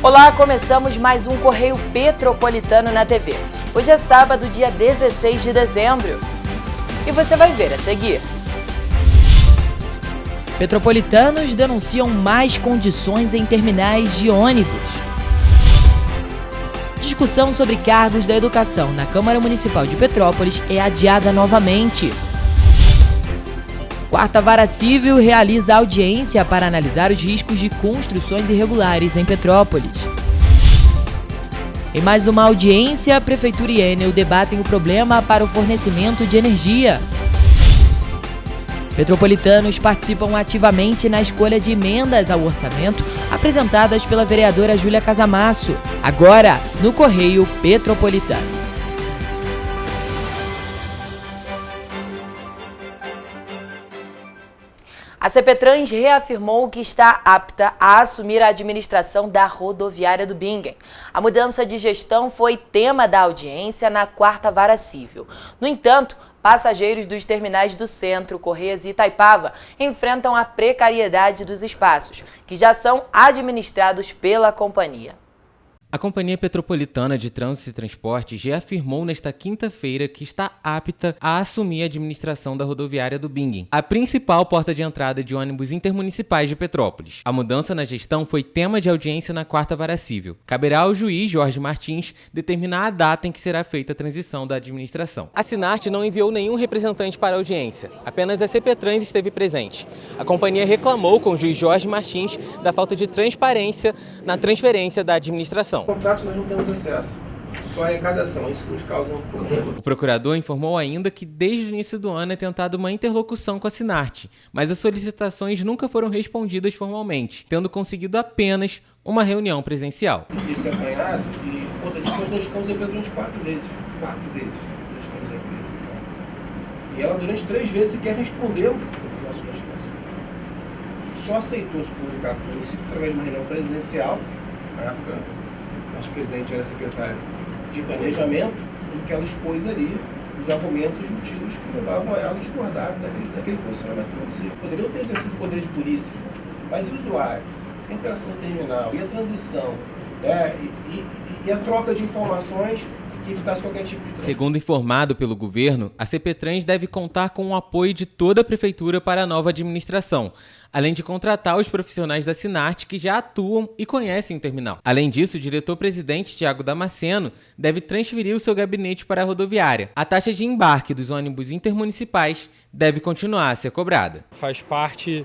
Olá, começamos mais um Correio Petropolitano na TV. Hoje é sábado, dia 16 de dezembro. E você vai ver a seguir. Petropolitanos denunciam mais condições em terminais de ônibus. Discussão sobre cargos da educação na Câmara Municipal de Petrópolis é adiada novamente. Quarta Vara Civil realiza audiência para analisar os riscos de construções irregulares em Petrópolis. Em mais uma audiência, a Prefeitura e Enel debatem o problema para o fornecimento de energia. Petropolitanos participam ativamente na escolha de emendas ao orçamento apresentadas pela vereadora Júlia Casamasso, agora no Correio Petropolitano. A CPTrans reafirmou que está apta a assumir a administração da rodoviária do Bingen. A mudança de gestão foi tema da audiência na Quarta Vara Civil. No entanto, passageiros dos terminais do Centro, Correias e Itaipava enfrentam a precariedade dos espaços, que já são administrados pela companhia. A Companhia Petropolitana de Trânsito e Transportes reafirmou nesta quinta-feira que está apta a assumir a administração da rodoviária do Bingen, a principal porta de entrada de ônibus intermunicipais de Petrópolis. A mudança na gestão foi tema de audiência na Quarta Vara Civil. Caberá ao juiz Jorge Martins determinar a data em que será feita a transição da administração. A Sinart não enviou nenhum representante para a audiência, apenas a CPTrans esteve presente. A companhia reclamou com o juiz Jorge Martins da falta de transparência na transferência da administração. Contratos nós não temos acesso, só arrecadação, isso que nos causa um problema. O procurador informou ainda que desde o início do ano é tentada uma interlocução com a Sinart, mas as solicitações nunca foram respondidas formalmente, tendo conseguido apenas uma reunião presencial. Isso é apanhado e, por conta disso, nós ficamos em Pedro uns 4 vezes. 4 vezes nós ficamos em Pedro. E ela, durante 3 vezes, sequer respondeu às nossas notificações. Só aceitou se comunicar com o município através de uma reunião presencial, na época. Nosso presidente era secretário de planejamento, em que ela expôs ali os argumentos e os motivos que levavam a ela a discordar daquele posicionamento. Ou seja, poderiam ter exercido o poder de polícia, mas e o usuário, a interação no terminal, e a transição, e a troca de informações que evitasse qualquer tipo de transtorno. Segundo informado pelo governo, a CPTrans deve contar com o apoio de toda a prefeitura para a nova administração, além de contratar os profissionais da Sinart que já atuam e conhecem o terminal. Além disso, o diretor-presidente, Tiago Damasceno, deve transferir o seu gabinete para a rodoviária. A taxa de embarque dos ônibus intermunicipais deve continuar a ser cobrada. Faz parte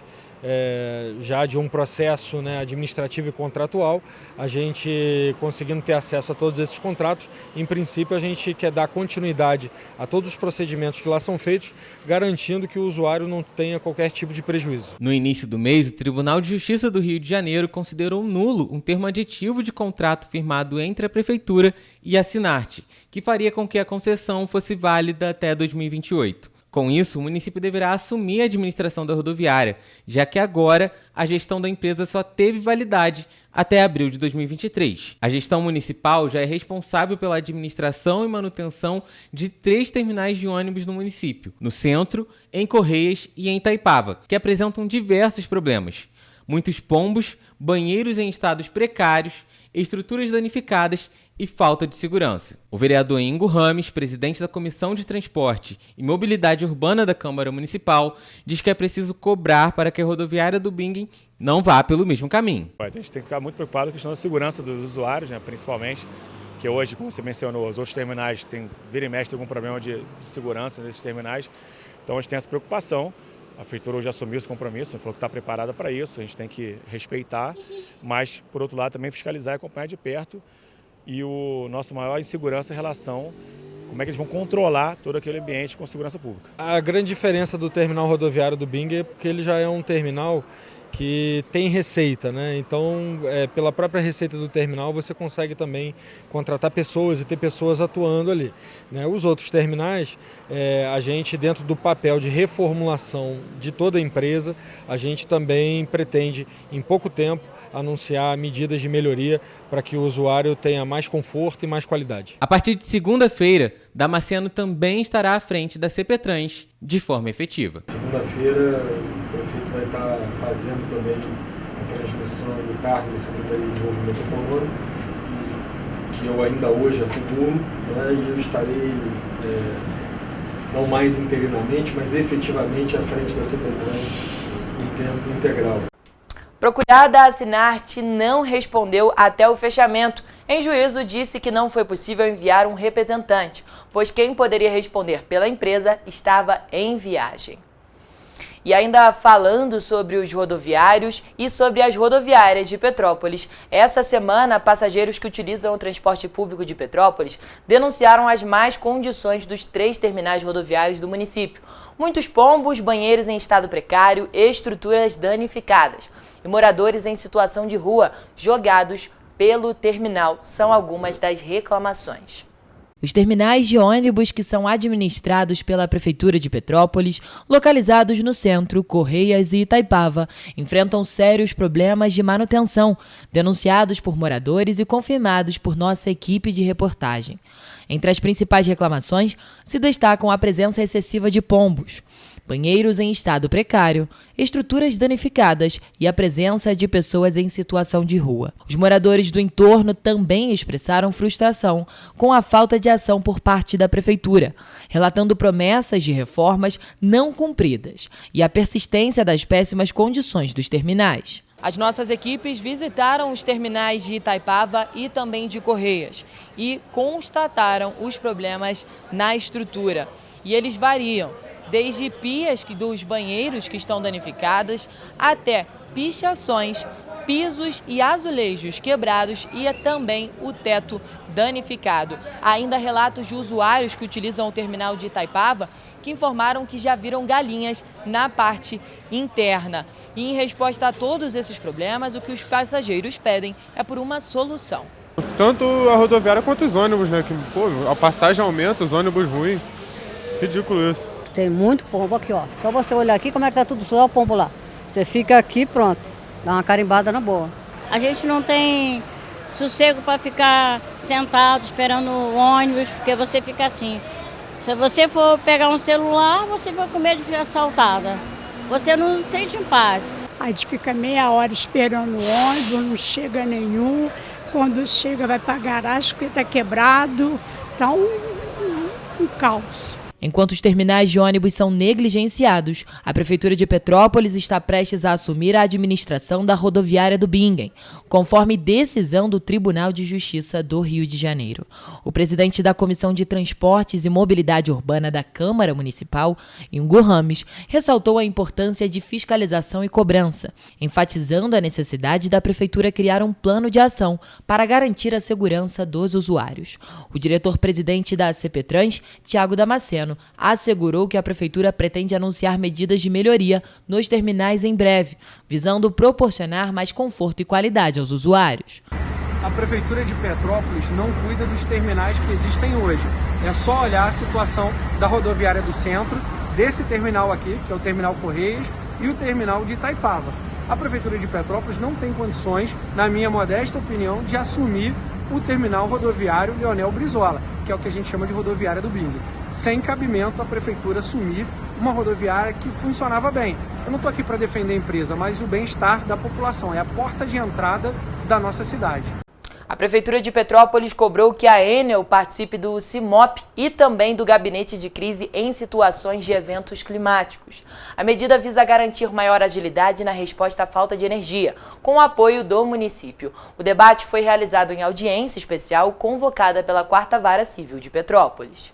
já de um processo administrativo e contratual, a gente conseguindo ter acesso a todos esses contratos. Em princípio, a gente quer dar continuidade a todos os procedimentos que lá são feitos, garantindo que o usuário não tenha qualquer tipo de prejuízo. No início do mês, o Tribunal de Justiça do Rio de Janeiro considerou nulo um termo aditivo de contrato firmado entre a Prefeitura e a Sinart, que faria com que a concessão fosse válida até 2028. Com isso, o município deverá assumir a administração da rodoviária, já que agora a gestão da empresa só teve validade até abril de 2023. A gestão municipal já é responsável pela administração e manutenção de 3 terminais de ônibus no município, no Centro, em Correias e em Itaipava, que apresentam diversos problemas. Muitos pombos, banheiros em estados precários, estruturas danificadas e falta de segurança. O vereador Ingo Rames, presidente da Comissão de Transporte e Mobilidade Urbana da Câmara Municipal, diz que é preciso cobrar para que a rodoviária do Bingen não vá pelo mesmo caminho. A gente tem que ficar muito preocupado com a questão da segurança dos usuários, principalmente, que hoje, como você mencionou, os outros terminais vira e mexe algum problema de segurança nesses terminais, então a gente tem essa preocupação. A Prefeitura hoje assumiu esse compromisso, falou que está preparada para isso, a gente tem que respeitar, mas, por outro lado, também fiscalizar e acompanhar de perto. E o nosso maior insegurança é em relação, como como é que eles vão controlar todo aquele ambiente com segurança pública. A grande diferença do terminal rodoviário do Bing é porque ele já é um terminal que tem receita, né? Então, pela própria receita do terminal, você consegue também contratar pessoas e ter pessoas atuando ali, né? Os outros terminais, a gente, dentro do papel de reformulação de toda a empresa, a gente também pretende, em pouco tempo, anunciar medidas de melhoria para que o usuário tenha mais conforto e mais qualidade. A partir de segunda-feira, Damasceno também estará à frente da CPTrans de forma efetiva. Segunda-feira, o prefeito vai estar fazendo também a transmissão do cargo da Secretaria de Desenvolvimento Econômico, que eu ainda hoje acumulo, né, e eu estarei, não mais interinamente, mas efetivamente à frente da CPTrans em tempo integral. Procurada, a Sinarte não respondeu até o fechamento. Em juízo, disse que não foi possível enviar um representante, pois quem poderia responder pela empresa estava em viagem. E ainda falando sobre os rodoviários e sobre as rodoviárias de Petrópolis, essa semana, passageiros que utilizam o transporte público de Petrópolis denunciaram as más condições dos 3 terminais rodoviários do município. Muitos pombos, banheiros em estado precário, estruturas danificadas e moradores em situação de rua jogados pelo terminal são algumas das reclamações. Os terminais de ônibus que são administrados pela Prefeitura de Petrópolis, localizados no centro, Correias e Itaipava, enfrentam sérios problemas de manutenção, denunciados por moradores e confirmados por nossa equipe de reportagem. Entre as principais reclamações se destacam a presença excessiva de pombos, banheiros em estado precário, estruturas danificadas e a presença de pessoas em situação de rua. Os moradores do entorno também expressaram frustração com a falta de ação por parte da Prefeitura, relatando promessas de reformas não cumpridas e a persistência das péssimas condições dos terminais. As nossas equipes visitaram os terminais de Itaipava e também de Correias e constataram os problemas na estrutura. E eles variam, desde pias dos banheiros que estão danificadas até pichações, pisos e azulejos quebrados e também o teto danificado. Há ainda relatos de usuários que utilizam o terminal de Itaipava que informaram que já viram galinhas na parte interna. E em resposta a todos esses problemas, o que os passageiros pedem é por uma solução. Tanto a rodoviária quanto os ônibus, né? Que, a passagem aumenta, os ônibus ruins. Ridículo isso. Tem muito pombo aqui, ó. Só você olhar aqui como é que tá tudo, só o pombo lá. Você fica aqui, pronto. Dá uma carimbada na boa. A gente não tem sossego para ficar sentado esperando o ônibus, porque você fica assim. Se você for pegar um celular, você vai com medo de ser assaltada. Você não sente em paz. A gente fica meia hora esperando o ônibus, não chega nenhum. Quando chega vai para a garagem porque está quebrado. Então, um caos. Enquanto os terminais de ônibus são negligenciados, a Prefeitura de Petrópolis está prestes a assumir a administração da rodoviária do Bingen, conforme decisão do Tribunal de Justiça do Rio de Janeiro. O presidente da Comissão de Transportes e Mobilidade Urbana da Câmara Municipal, Ingo Rames, ressaltou a importância de fiscalização e cobrança, enfatizando a necessidade da Prefeitura criar um plano de ação para garantir a segurança dos usuários. O diretor-presidente da CPTrans, Thiago Damasceno, assegurou que a Prefeitura pretende anunciar medidas de melhoria nos terminais em breve, visando proporcionar mais conforto e qualidade aos usuários. A Prefeitura de Petrópolis não cuida dos terminais que existem hoje. É só olhar a situação da rodoviária do centro, desse terminal aqui, que é o terminal Correias, e o terminal de Itaipava. A Prefeitura de Petrópolis não tem condições, na minha modesta opinião, de assumir o terminal rodoviário Leonel Brizola, que é o que a gente chama de rodoviária do Bingen. Sem cabimento a Prefeitura assumir uma rodoviária que funcionava bem. Eu não estou aqui para defender a empresa, mas o bem-estar da população, é a porta de entrada da nossa cidade. A Prefeitura de Petrópolis cobrou que a Enel participe do CIMOP e também do Gabinete de Crise em situações de eventos climáticos. A medida visa garantir maior agilidade na resposta à falta de energia, com o apoio do município. O debate foi realizado em audiência especial convocada pela 4ª Vara Civil de Petrópolis.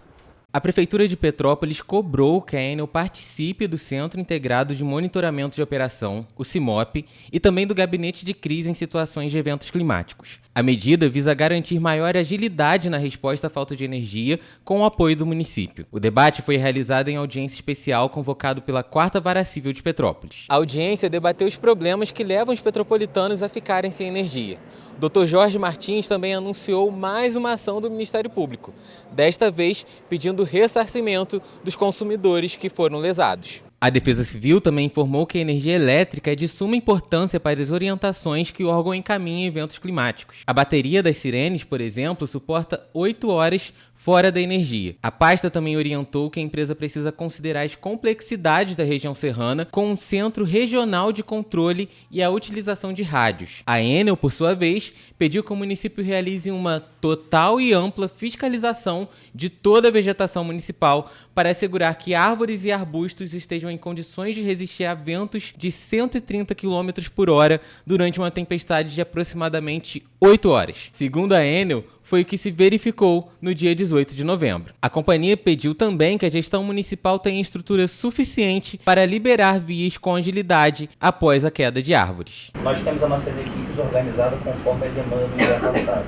A Prefeitura de Petrópolis cobrou que a Enel participe do Centro Integrado de Monitoramento de Operação, o CIMOP, e também do Gabinete de Crise em Situações de Eventos Climáticos. A medida visa garantir maior agilidade na resposta à falta de energia com o apoio do município. O debate foi realizado em audiência especial convocado pela 4ª Vara Civil de Petrópolis. A audiência debateu os problemas que levam os petropolitanos a ficarem sem energia. O Dr. Jorge Martins também anunciou mais uma ação do Ministério Público, desta vez pedindo ressarcimento dos consumidores que foram lesados. A Defesa Civil também informou que a energia elétrica é de suma importância para as orientações que o órgão encaminha em eventos climáticos. A bateria das sirenes, por exemplo, suporta 8 horas fora da energia. A pasta também orientou que a empresa precisa considerar as complexidades da região serrana com um centro regional de controle e a utilização de rádios. A Enel, por sua vez, pediu que o município realize uma total e ampla fiscalização de toda a vegetação municipal para assegurar que árvores e arbustos estejam em condições de resistir a ventos de 130 km por hora durante uma tempestade de aproximadamente 8 horas. Segundo a Enel, foi o que se verificou no dia 18 de novembro. A companhia pediu também que a gestão municipal tenha estrutura suficiente para liberar vias com agilidade após a queda de árvores. Nós temos as nossas equipes organizadas conforme a demanda do dia passado.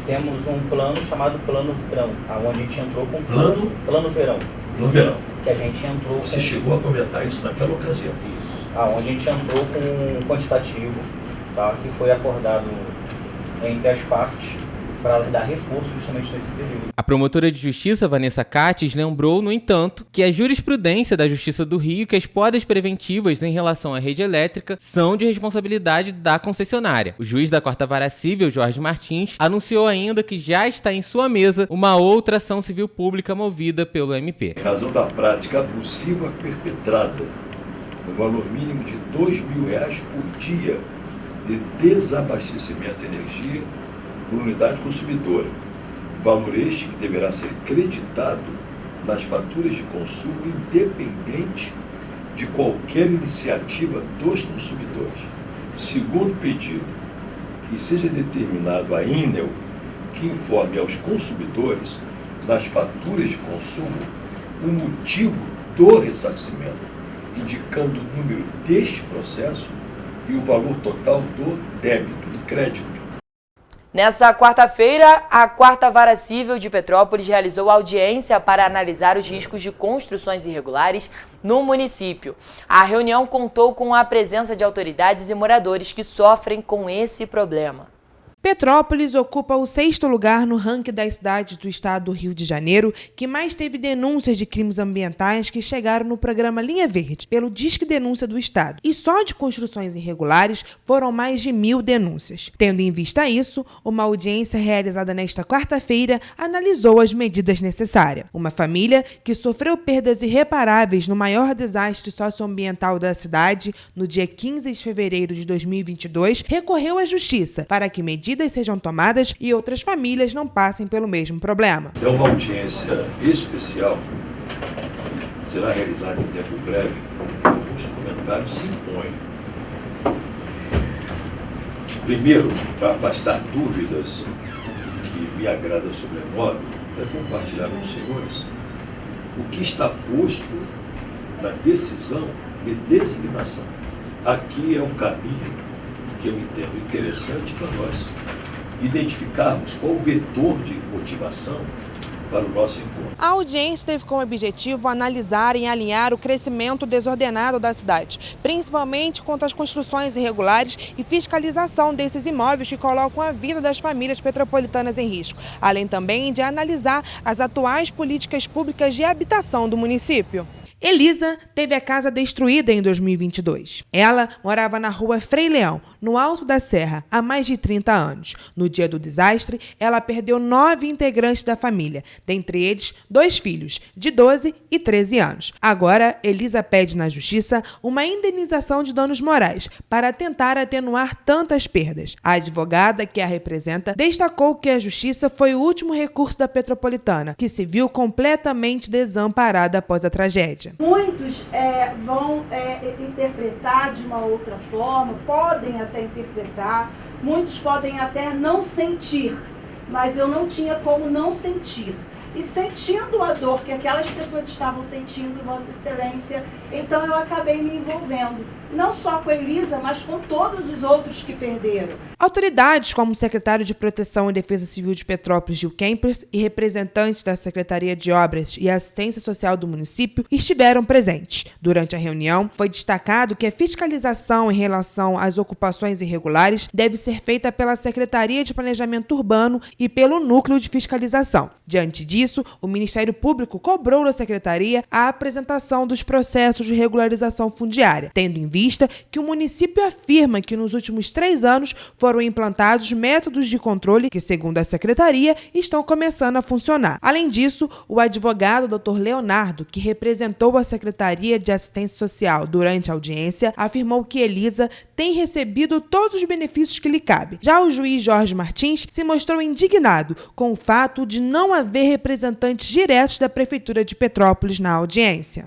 Temos um plano chamado Plano Verão, onde a gente entrou com Plano Verão. Plano Verão. Que a gente entrou. Você chegou a comentar isso naquela ocasião. Isso. Onde a gente entrou com um quantitativo, tá, que foi acordado entre as partes, para dar reforço justamente nesse período. A promotora de justiça, Vanessa Cates, lembrou, no entanto, que a jurisprudência da Justiça do Rio que as podas preventivas em relação à rede elétrica são de responsabilidade da concessionária. O juiz da 4ª Vara Civil, Jorge Martins, anunciou ainda que já está em sua mesa uma outra ação civil pública movida pelo MP. Em razão da prática abusiva perpetrada no valor mínimo de R$2.000 por dia de desabastecimento de energia por unidade consumidora, valor este que deverá ser creditado nas faturas de consumo independente de qualquer iniciativa dos consumidores. Segundo pedido, que seja determinado à Enel que informe aos consumidores nas faturas de consumo o motivo do ressarcimento, indicando o número deste processo e o valor total do débito, do crédito. Nessa quarta-feira, a 4ª Vara Civil de Petrópolis realizou audiência para analisar os riscos de construções irregulares no município. A reunião contou com a presença de autoridades e moradores que sofrem com esse problema. Petrópolis ocupa o 6º lugar no ranking das cidades do estado do Rio de Janeiro, que mais teve denúncias de crimes ambientais que chegaram no programa Linha Verde, pelo Disque Denúncia do Estado. E só de construções irregulares foram mais de 1.000 denúncias. Tendo em vista isso, uma audiência realizada nesta quarta-feira analisou as medidas necessárias. Uma família que sofreu perdas irreparáveis no maior desastre socioambiental da cidade, no dia 15 de fevereiro de 2022, recorreu à Justiça para que medidas sejam tomadas e outras famílias não passem pelo mesmo problema. É uma audiência especial, será realizada em tempo breve. Alguns comentários se impõem. Primeiro, para afastar dúvidas, que me agrada sobremodo, é compartilhar com os senhores o que está posto na decisão de designação. Aqui é um caminho que eu entendo interessante para nós identificarmos qual o vetor de motivação para o nosso encontro. A audiência teve como objetivo analisar e alinhar o crescimento desordenado da cidade, principalmente quanto às construções irregulares e fiscalização desses imóveis que colocam a vida das famílias petropolitanas em risco, além também de analisar as atuais políticas públicas de habitação do município. Elisa teve a casa destruída em 2022. Ela morava na rua Frei Leão, no alto da serra, há mais de 30 anos. No dia do desastre, ela perdeu 9 integrantes da família, dentre eles 2 filhos, de 12 e 13 anos. Agora, Elisa pede na justiça uma indenização de danos morais para tentar atenuar tantas perdas. A advogada que a representa destacou que a justiça foi o último recurso da Petropolitana, que se viu completamente desamparada após a tragédia. Muitos vão interpretar de uma outra forma, podem até interpretar, muitos podem até não sentir, mas eu não tinha como não sentir. e sentindo a dor que aquelas pessoas estavam sentindo, Vossa Excelência, então eu acabei me envolvendo, não só com a Elisa, mas com todos os outros que perderam. Autoridades como o secretário de Proteção e Defesa Civil de Petrópolis, Gil Kempers, e representantes da Secretaria de Obras e Assistência Social do município estiveram presentes. Durante a reunião, foi destacado que a fiscalização em relação às ocupações irregulares deve ser feita pela Secretaria de Planejamento Urbano e pelo Núcleo de Fiscalização. Diante disso, o Ministério Público cobrou da Secretaria a apresentação dos processos de regularização fundiária, tendo em vista que o município afirma que nos últimos 3 anos foram implantados métodos de controle que, segundo a Secretaria, estão começando a funcionar. Além disso, o advogado Dr. Leonardo, que representou a Secretaria de Assistência Social durante a audiência, afirmou que Elisa tem recebido todos os benefícios que lhe cabem. Já o juiz Jorge Martins se mostrou indignado com o fato de não haver representantes diretos da Prefeitura de Petrópolis na audiência.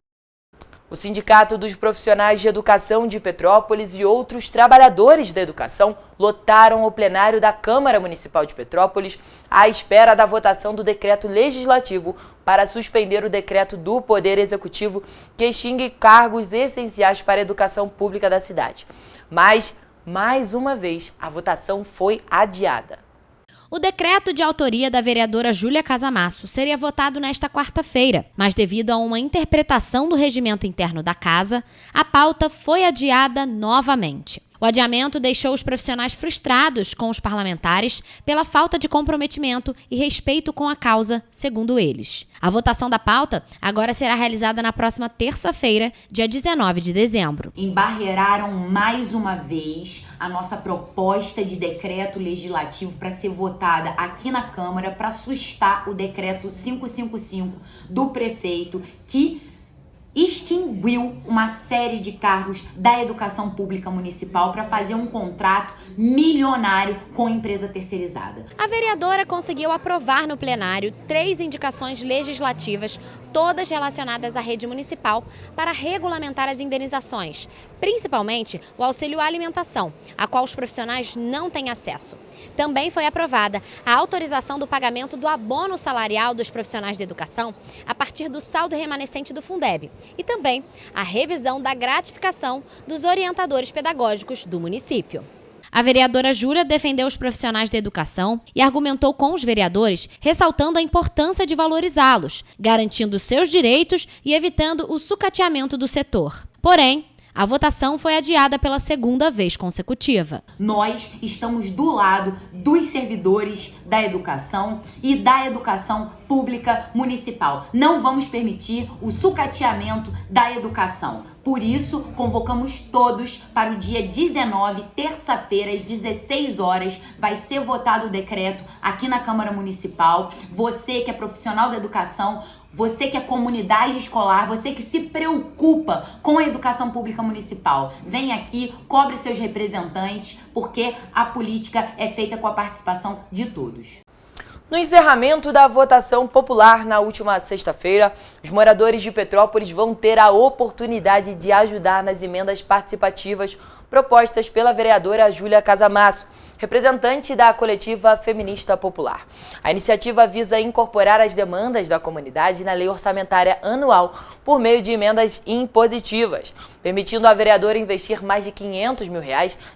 O Sindicato dos Profissionais de Educação de Petrópolis e outros trabalhadores da educação lotaram o plenário da Câmara Municipal de Petrópolis à espera da votação do decreto legislativo para suspender o decreto do Poder Executivo que extingue cargos essenciais para a educação pública da cidade. Mas, mais uma vez, a votação foi adiada. O decreto de autoria da vereadora Júlia Casamasso seria votado nesta quarta-feira, mas devido a uma interpretação do regimento interno da casa, a pauta foi adiada novamente. O adiamento deixou os profissionais frustrados com os parlamentares pela falta de comprometimento e respeito com a causa, segundo eles. A votação da pauta agora será realizada na próxima terça-feira, dia 19 de dezembro. Embarreiraram mais uma vez a nossa proposta de decreto legislativo para ser votada aqui na Câmara para sustar o decreto 555 do prefeito que extinguiu uma série de cargos da educação pública municipal para fazer um contrato milionário com empresa terceirizada. A vereadora conseguiu aprovar no plenário 3 indicações legislativas, todas relacionadas à rede municipal, para regulamentar as indenizações, principalmente o auxílio alimentação, a qual os profissionais não têm acesso. Também foi aprovada a autorização do pagamento do abono salarial dos profissionais de educação a partir do saldo remanescente do Fundeb, e também a revisão da gratificação dos orientadores pedagógicos do município. A vereadora Júlia defendeu os profissionais da educação e argumentou com os vereadores, ressaltando a importância de valorizá-los, garantindo seus direitos e evitando o sucateamento do setor. Porém, a votação foi adiada pela segunda vez consecutiva. Nós estamos do lado dos servidores da educação e da educação pública municipal. Não vamos permitir o sucateamento da educação. Por isso, convocamos todos para o dia 19, terça-feira, às 16 horas, vai ser votado o decreto aqui na Câmara Municipal. Você que é profissional da educação, você que é comunidade escolar, você que se preocupa com a educação pública municipal, vem aqui, cobre seus representantes, porque a política é feita com a participação de todos. No encerramento da votação popular na última sexta-feira, os moradores de Petrópolis vão ter a oportunidade de ajudar nas emendas participativas propostas pela vereadora Júlia Casamasso, representante da coletiva feminista popular. A iniciativa visa incorporar as demandas da comunidade na lei orçamentária anual por meio de emendas impositivas, permitindo à vereadora investir mais de R$500 mil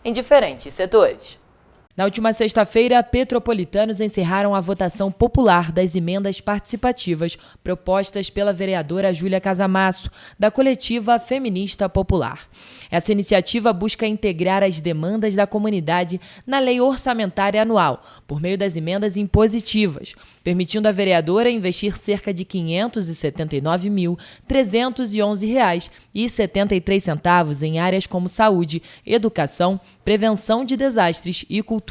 em diferentes setores. Na última sexta-feira, petropolitanos encerraram a votação popular das emendas participativas propostas pela vereadora Júlia Casamasso, da coletiva feminista popular. Essa iniciativa busca integrar as demandas da comunidade na lei orçamentária anual, por meio das emendas impositivas, permitindo à vereadora investir cerca de R$ 579.311,73 em áreas como saúde, educação, prevenção de desastres e cultura.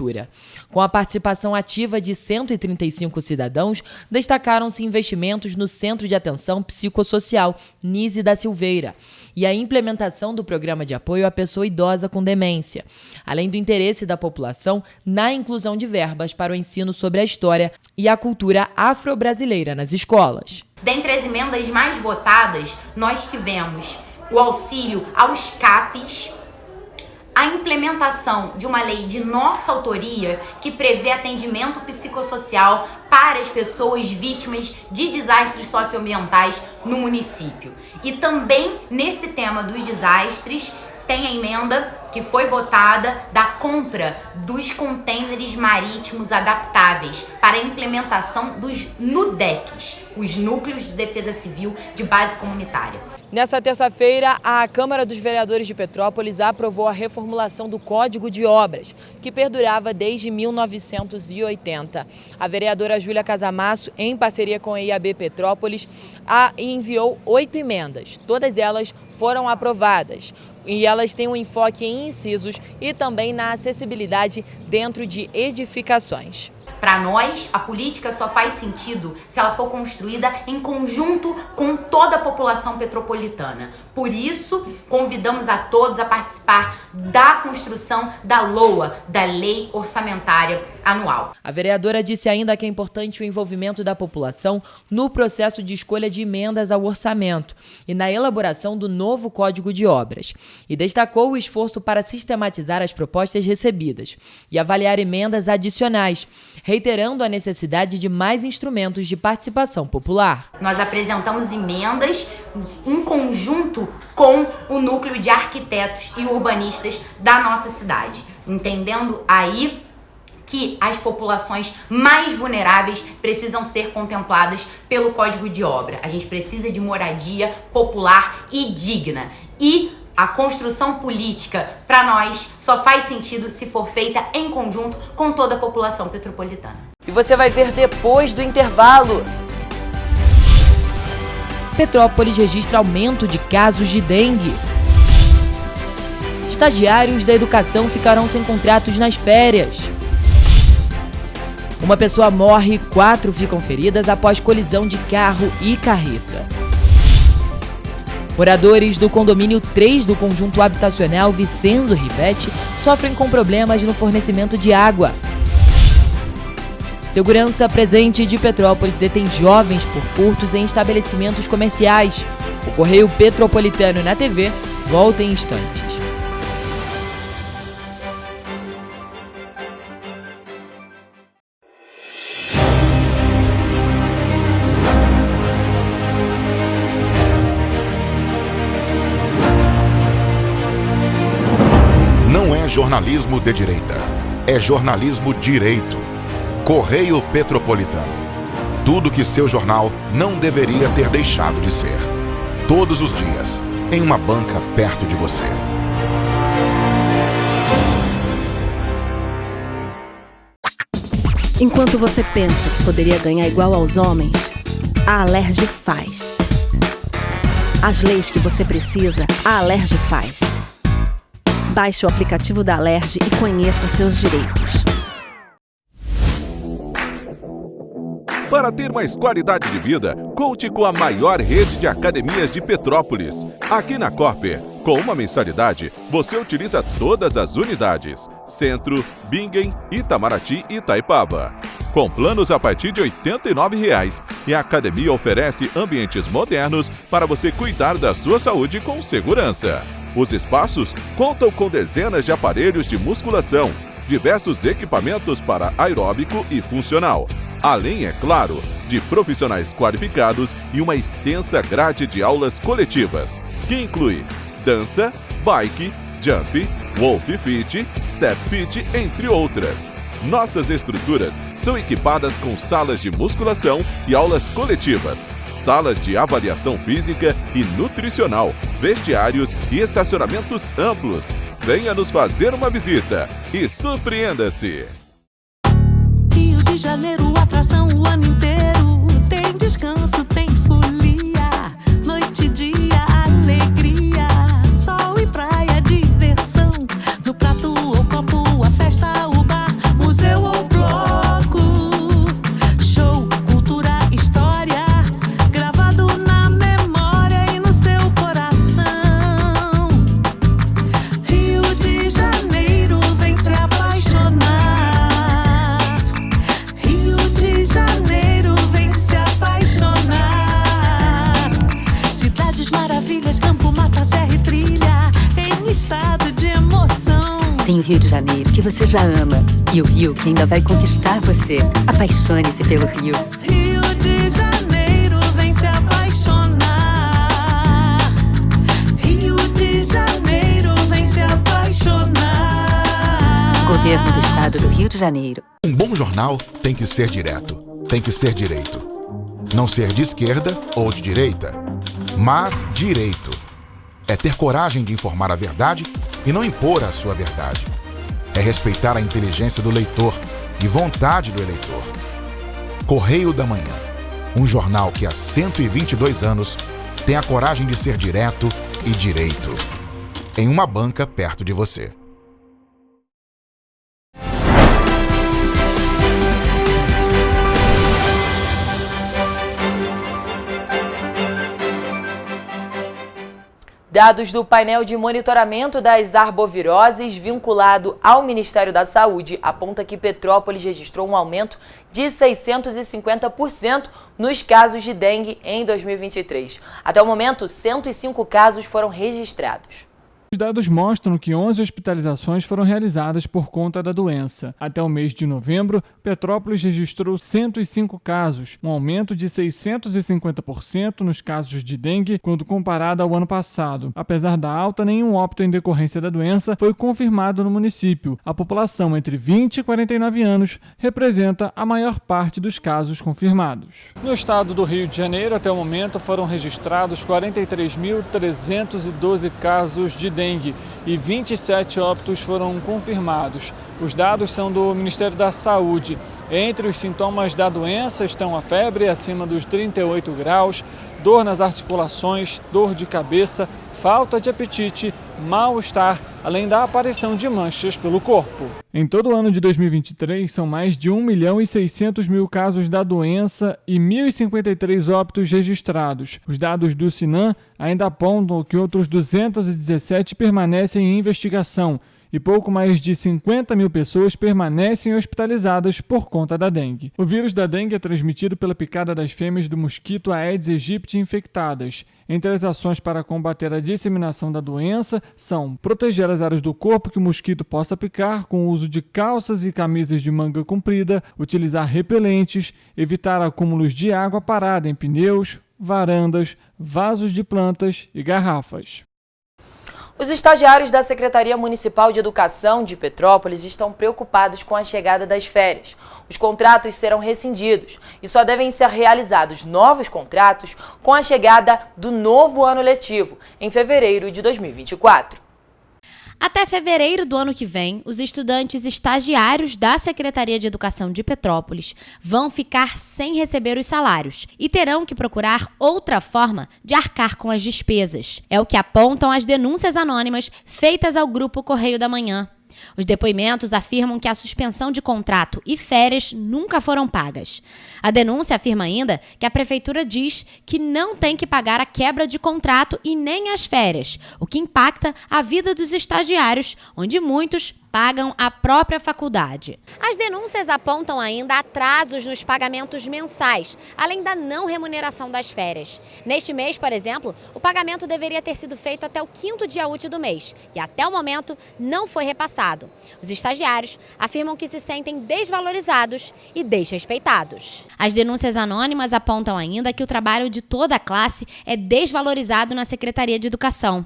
Com a participação ativa de 135 cidadãos, destacaram-se investimentos no Centro de Atenção Psicossocial Nise da Silveira e a implementação do programa de apoio à pessoa idosa com demência, além do interesse da população na inclusão de verbas para o ensino sobre a história e a cultura afro-brasileira nas escolas. Dentre as emendas mais votadas, nós tivemos o auxílio aos CAPs, a implementação de uma lei de nossa autoria que prevê atendimento psicossocial para as pessoas vítimas de desastres socioambientais no município. E também nesse tema dos desastres tem a emenda que foi votada da compra dos contêineres marítimos adaptáveis para a implementação dos NUDECs, os Núcleos de Defesa Civil de Base Comunitária. Nessa terça-feira, a Câmara dos Vereadores de Petrópolis aprovou a reformulação do Código de Obras, que perdurava desde 1980. A vereadora Júlia Casamasso, em parceria com a IAB Petrópolis, enviou 8 emendas. Todas elas foram aprovadas. E elas têm um enfoque em incisos e também na acessibilidade dentro de edificações. Para nós, a política só faz sentido se ela for construída em conjunto com toda a população petropolitana. Por isso, convidamos a todos a participar da construção da LOA, da Lei Orçamentária Anual. A vereadora disse ainda que é importante o envolvimento da população no processo de escolha de emendas ao orçamento e na elaboração do novo Código de Obras. E destacou o esforço para sistematizar as propostas recebidas e avaliar emendas adicionais, reiterando a necessidade de mais instrumentos de participação popular. Nós apresentamos emendas em conjunto com o núcleo de arquitetos e urbanistas da nossa cidade, entendendo aí que as populações mais vulneráveis precisam ser contempladas pelo Código de Obra. A gente precisa de moradia popular e digna. E a construção política, para nós, só faz sentido se for feita em conjunto com toda a população petropolitana. E você vai ver depois do intervalo. Petrópolis registra aumento de casos de dengue. Estagiários da educação ficarão sem contratos nas férias. Uma pessoa morre e 4 ficam feridas após colisão de carro e carreta. Moradores do condomínio 3 do conjunto habitacional Vicenzo Rivetti sofrem com problemas no fornecimento de água. Segurança presente de Petrópolis detém jovens por furtos em estabelecimentos comerciais. O Correio Petropolitano na TV volta em instantes. Não é jornalismo de direita, é jornalismo direito. Correio Petropolitano. Tudo que seu jornal não deveria ter deixado de ser. Todos os dias, em uma banca perto de você. Enquanto você pensa que poderia ganhar igual aos homens, a Alerj faz. As leis que você precisa, a Alerj faz. Baixe o aplicativo da Alerj e conheça seus direitos. Para ter mais qualidade de vida, conte com a maior rede de academias de Petrópolis. Aqui na Corper, com uma mensalidade, você utiliza todas as unidades: Centro, Bingen, Itamaraty e Itaipava. Com planos a partir de R$ 89,00, e a academia oferece ambientes modernos para você cuidar da sua saúde com segurança. Os espaços contam com dezenas de aparelhos de musculação, diversos equipamentos para aeróbico e funcional, além, é claro, de profissionais qualificados e uma extensa grade de aulas coletivas, que inclui dança, bike, jump, wolf fit, step fit, entre outras. Nossas estruturas são equipadas com salas de musculação e aulas coletivas, salas de avaliação física e nutricional, vestiários e estacionamentos amplos. Venha nos fazer uma visita e surpreenda-se! Rio de Janeiro, atração o ano inteiro. Tem descanso, tem folia, noite e dia, alegria, sol e praia, diversão. No prato ou copo, a festa, o bar, museu ou bloco. Show, cultura, história, gravado na memória e no seu coração. Rio de Janeiro, vem se apaixonar. Rio de Janeiro, vem se apaixonar. Vem Rio de Janeiro, que você já ama. E o Rio que ainda vai conquistar você. Apaixone-se pelo Rio. Rio de Janeiro, vem se apaixonar. Rio de Janeiro, vem se apaixonar. Governo do Estado do Rio de Janeiro. Um bom jornal tem que ser direto, tem que ser direito. Não ser de esquerda ou de direita, mas direito. É ter coragem de informar a verdade e não impor a sua verdade. É respeitar a inteligência do leitor e vontade do eleitor. Correio da Manhã, um jornal que há 122 anos tem a coragem de ser direto e direito. Em uma banca perto de você. Dados do painel de monitoramento das arboviroses vinculado ao Ministério da Saúde apontam que Petrópolis registrou um aumento de 650% nos casos de dengue em 2023. Até o momento, 105 casos foram registrados. Os dados mostram que 11 hospitalizações foram realizadas por conta da doença. Até o mês de novembro, Petrópolis registrou 105 casos, um aumento de 650% nos casos de dengue quando comparado ao ano passado. Apesar da alta, nenhum óbito em decorrência da doença foi confirmado no município. A população entre 20 e 49 anos representa a maior parte dos casos confirmados. No estado do Rio de Janeiro, até o momento, foram registrados 43.312 casos de dengue e 27 óbitos foram confirmados. Os dados são do Ministério da Saúde. Entre os sintomas da doença estão a febre acima dos 38 graus, dor nas articulações, dor de cabeça, falta de apetite, mal-estar, além da aparição de manchas pelo corpo. Em todo o ano de 2023, são mais de 1.600.000 casos da doença e 1.053 óbitos registrados. Os dados do Sinan ainda apontam que outros 217 permanecem em investigação e pouco mais de 50.000 pessoas permanecem hospitalizadas por conta da dengue. O vírus da dengue é transmitido pela picada das fêmeas do mosquito Aedes aegypti infectadas. Entre as ações para combater a disseminação da doença são proteger as áreas do corpo que o mosquito possa picar com o uso de calças e camisas de manga comprida, utilizar repelentes, evitar acúmulos de água parada em pneus, varandas, vasos de plantas e garrafas. Os estagiários da Secretaria Municipal de Educação de Petrópolis estão preocupados com a chegada das férias. Os contratos serão rescindidos e só devem ser realizados novos contratos com a chegada do novo ano letivo, em fevereiro de 2024. Até fevereiro do ano que vem, os estudantes estagiários da Secretaria de Educação de Petrópolis vão ficar sem receber os salários e terão que procurar outra forma de arcar com as despesas. É o que apontam as denúncias anônimas feitas ao Grupo Correio da Manhã. Os depoimentos afirmam que a suspensão de contrato e férias nunca foram pagas. A denúncia afirma ainda que a prefeitura diz que não tem que pagar a quebra de contrato e nem as férias, o que impacta a vida dos estagiários, onde muitos pagam a própria faculdade. As denúncias apontam ainda atrasos nos pagamentos mensais, além da não remuneração das férias. Neste mês, por exemplo, o pagamento deveria ter sido feito até o 5º dia útil do mês e até o momento não foi repassado. Os estagiários afirmam que se sentem desvalorizados e desrespeitados. As denúncias anônimas apontam ainda que o trabalho de toda a classe é desvalorizado na Secretaria de Educação.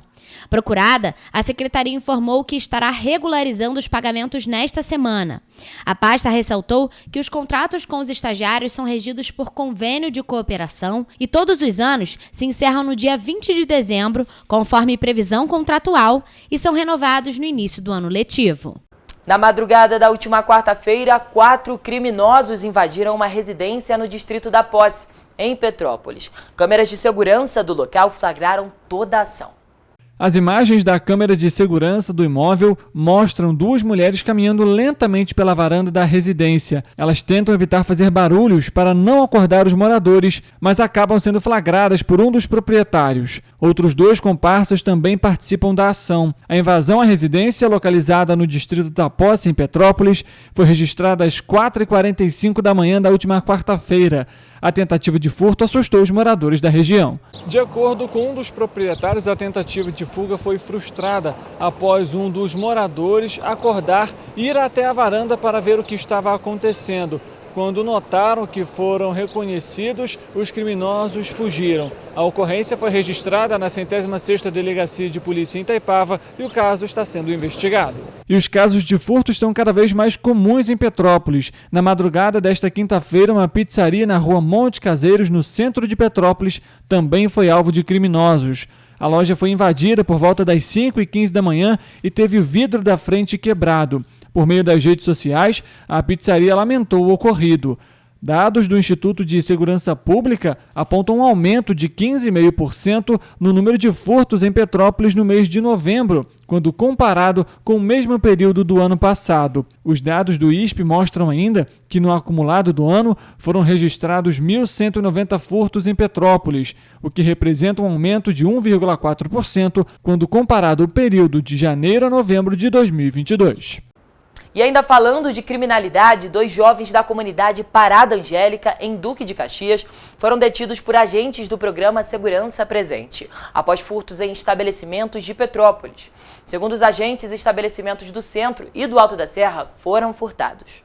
Procurada, a Secretaria informou que estará regularizando os pagamentos nesta semana. A pasta ressaltou que os contratos com os estagiários são regidos por convênio de cooperação e todos os anos se encerram no dia 20 de dezembro, conforme previsão contratual, e são renovados no início do ano letivo. Na madrugada da última quarta-feira, 4 criminosos invadiram uma residência no distrito da Posse, em Petrópolis. Câmeras de segurança do local flagraram toda a ação. As imagens da câmera de segurança do imóvel mostram duas mulheres caminhando lentamente pela varanda da residência. Elas tentam evitar fazer barulhos para não acordar os moradores, mas acabam sendo flagradas por um dos proprietários. Outros 2 comparsas também participam da ação. A invasão à residência, localizada no distrito da Posse, em Petrópolis, foi registrada às 4h45 da manhã da última quarta-feira. A tentativa de furto assustou os moradores da região. De acordo com um dos proprietários, a tentativa de fuga foi frustrada após um dos moradores acordar e ir até a varanda para ver o que estava acontecendo. Quando notaram que foram reconhecidos, os criminosos fugiram. A ocorrência foi registrada na 106ª Delegacia de Polícia em Itaipava e o caso está sendo investigado. E os casos de furto estão cada vez mais comuns em Petrópolis. Na madrugada desta quinta-feira, uma pizzaria na rua Monte Caseiros, no centro de Petrópolis, também foi alvo de criminosos. A loja foi invadida por volta das 5h15 da manhã e teve o vidro da frente quebrado. Por meio das redes sociais, a pizzaria lamentou o ocorrido. Dados do Instituto de Segurança Pública apontam um aumento de 15,5% no número de furtos em Petrópolis no mês de novembro, quando comparado com o mesmo período do ano passado. Os dados do ISP mostram ainda que no acumulado do ano foram registrados 1.190 furtos em Petrópolis, o que representa um aumento de 1,4% quando comparado ao período de janeiro a novembro de 2022. E ainda falando de criminalidade, 2 jovens da comunidade Parada Angélica, em Duque de Caxias, foram detidos por agentes do programa Segurança Presente, após furtos em estabelecimentos de Petrópolis. Segundo os agentes, estabelecimentos do centro e do Alto da Serra foram furtados.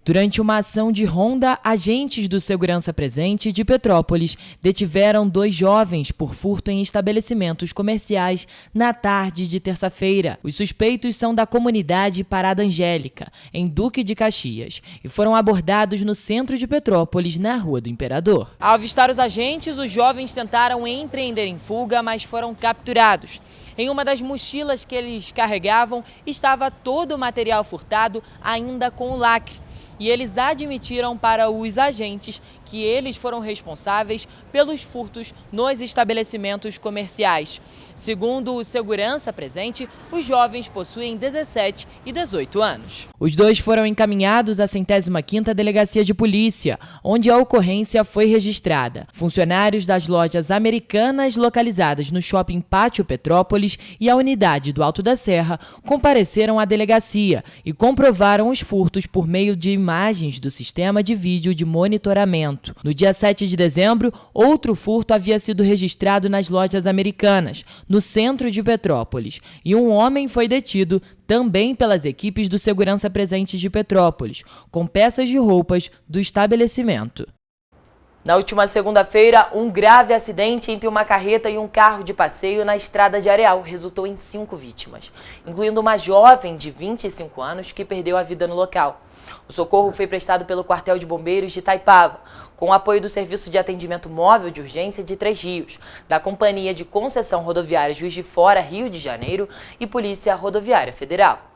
Durante uma ação de ronda, agentes do Segurança Presente de Petrópolis detiveram 2 jovens por furto em estabelecimentos comerciais na tarde de terça-feira. Os suspeitos são da comunidade Parada Angélica, em Duque de Caxias, e foram abordados no centro de Petrópolis, na Rua do Imperador. Ao avistar os agentes, os jovens tentaram empreender em fuga, mas foram capturados. Em uma das mochilas que eles carregavam estava todo o material furtado, ainda com o lacre. E eles admitiram para os agentes que eles foram responsáveis pelos furtos nos estabelecimentos comerciais. Segundo o Segurança Presente, os jovens possuem 17 e 18 anos. Os 2 foram encaminhados à 105ª Delegacia de Polícia, onde a ocorrência foi registrada. Funcionários das lojas Americanas localizadas no Shopping Pátio Petrópolis e a unidade do Alto da Serra compareceram à delegacia e comprovaram os furtos por meio de imagens do sistema de vídeo de monitoramento. No dia 7 de dezembro, outro furto havia sido registrado nas lojas Americanas, no centro de Petrópolis, e um homem foi detido também pelas equipes do Segurança Presente de Petrópolis, com peças de roupas do estabelecimento. Na última segunda-feira, um grave acidente entre uma carreta e um carro de passeio na estrada de Areal resultou em 5 vítimas, incluindo uma jovem de 25 anos que perdeu a vida no local. O socorro foi prestado pelo Quartel de Bombeiros de Itaipava, com o apoio do Serviço de Atendimento Móvel de Urgência de Três Rios, da Companhia de Concessão Rodoviária Juiz de Fora, Rio de Janeiro e Polícia Rodoviária Federal.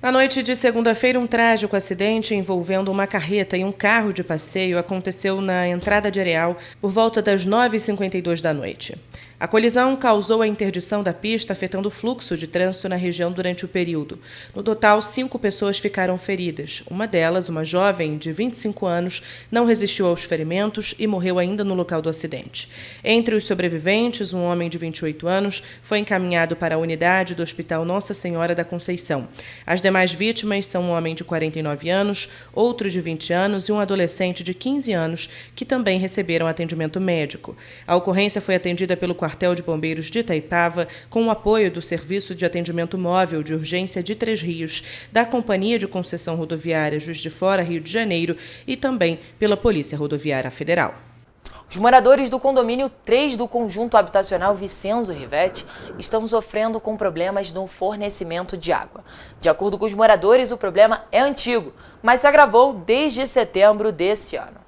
Na noite de segunda-feira, um trágico acidente envolvendo uma carreta e um carro de passeio aconteceu na entrada de Areal por volta das 9h52 da noite. A colisão causou a interdição da pista, afetando o fluxo de trânsito na região durante o período. No total, 5 pessoas ficaram feridas. Uma delas, uma jovem de 25 anos, não resistiu aos ferimentos e morreu ainda no local do acidente. Entre os sobreviventes, um homem de 28 anos foi encaminhado para a unidade do Hospital Nossa Senhora da Conceição. As demais vítimas são um homem de 49 anos, outro de 20 anos e um adolescente de 15 anos, que também receberam atendimento médico. A ocorrência foi atendida pelo Quartel de Bombeiros de Itaipava, com o apoio do Serviço de Atendimento Móvel de Urgência de Três Rios, da Companhia de Concessão Rodoviária Juiz de Fora, Rio de Janeiro, e também pela Polícia Rodoviária Federal. Os moradores do condomínio 3 do Conjunto Habitacional Vicenzo Rivetti estão sofrendo com problemas no fornecimento de água. De acordo com os moradores, o problema é antigo, mas se agravou desde setembro desse ano.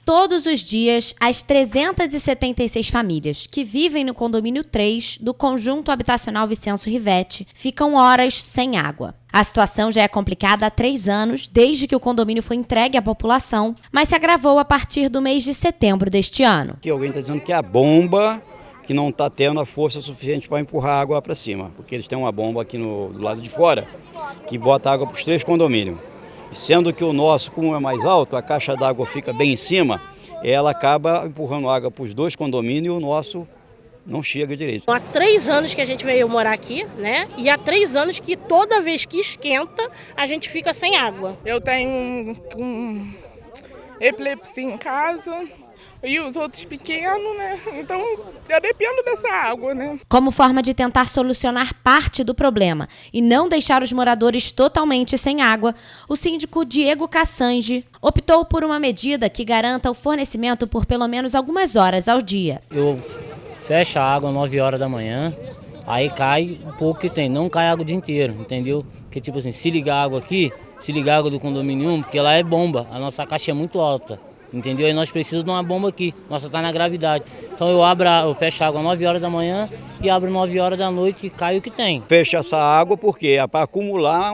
Todos os dias, as 376 famílias que vivem no condomínio 3 do Conjunto Habitacional Vicenzo Rivetti ficam horas sem água. A situação já é complicada há 3 anos, desde que o condomínio foi entregue à população, mas se agravou a partir do mês de setembro deste ano. Alguém está dizendo que é a bomba que não está tendo a força suficiente para empurrar a água para cima, porque eles têm uma bomba aqui do lado de fora que bota água para os 3 condomínios. Sendo que o nosso, como é mais alto, a caixa d'água fica bem em cima, ela acaba empurrando água para os 2 condomínios e o nosso não chega direito. Há 3 anos que a gente veio morar aqui, né? E há 3 anos que toda vez que esquenta, a gente fica sem água. Eu tenho epilepsia em casa, e os outros pequenos, né? Então eu dependo dessa água, né? Como forma de tentar solucionar parte do problema e não deixar os moradores totalmente sem água, o síndico Diego Cassange optou por uma medida que garanta o fornecimento por pelo menos algumas horas ao dia. Eu fecho a água às 9 horas da manhã, aí cai um pouco que tem, não cai água o dia inteiro, entendeu? Porque tipo assim, se ligar a água aqui, se ligar a água do condomínio 1, porque lá é bomba, a nossa caixa é muito alta, entendeu? E nós precisamos de uma bomba aqui, nossa tá na gravidade. Então eu fecho a água às 9 horas da manhã e abro 9 horas da noite e cai o que tem. Fecha essa água porque é para acumular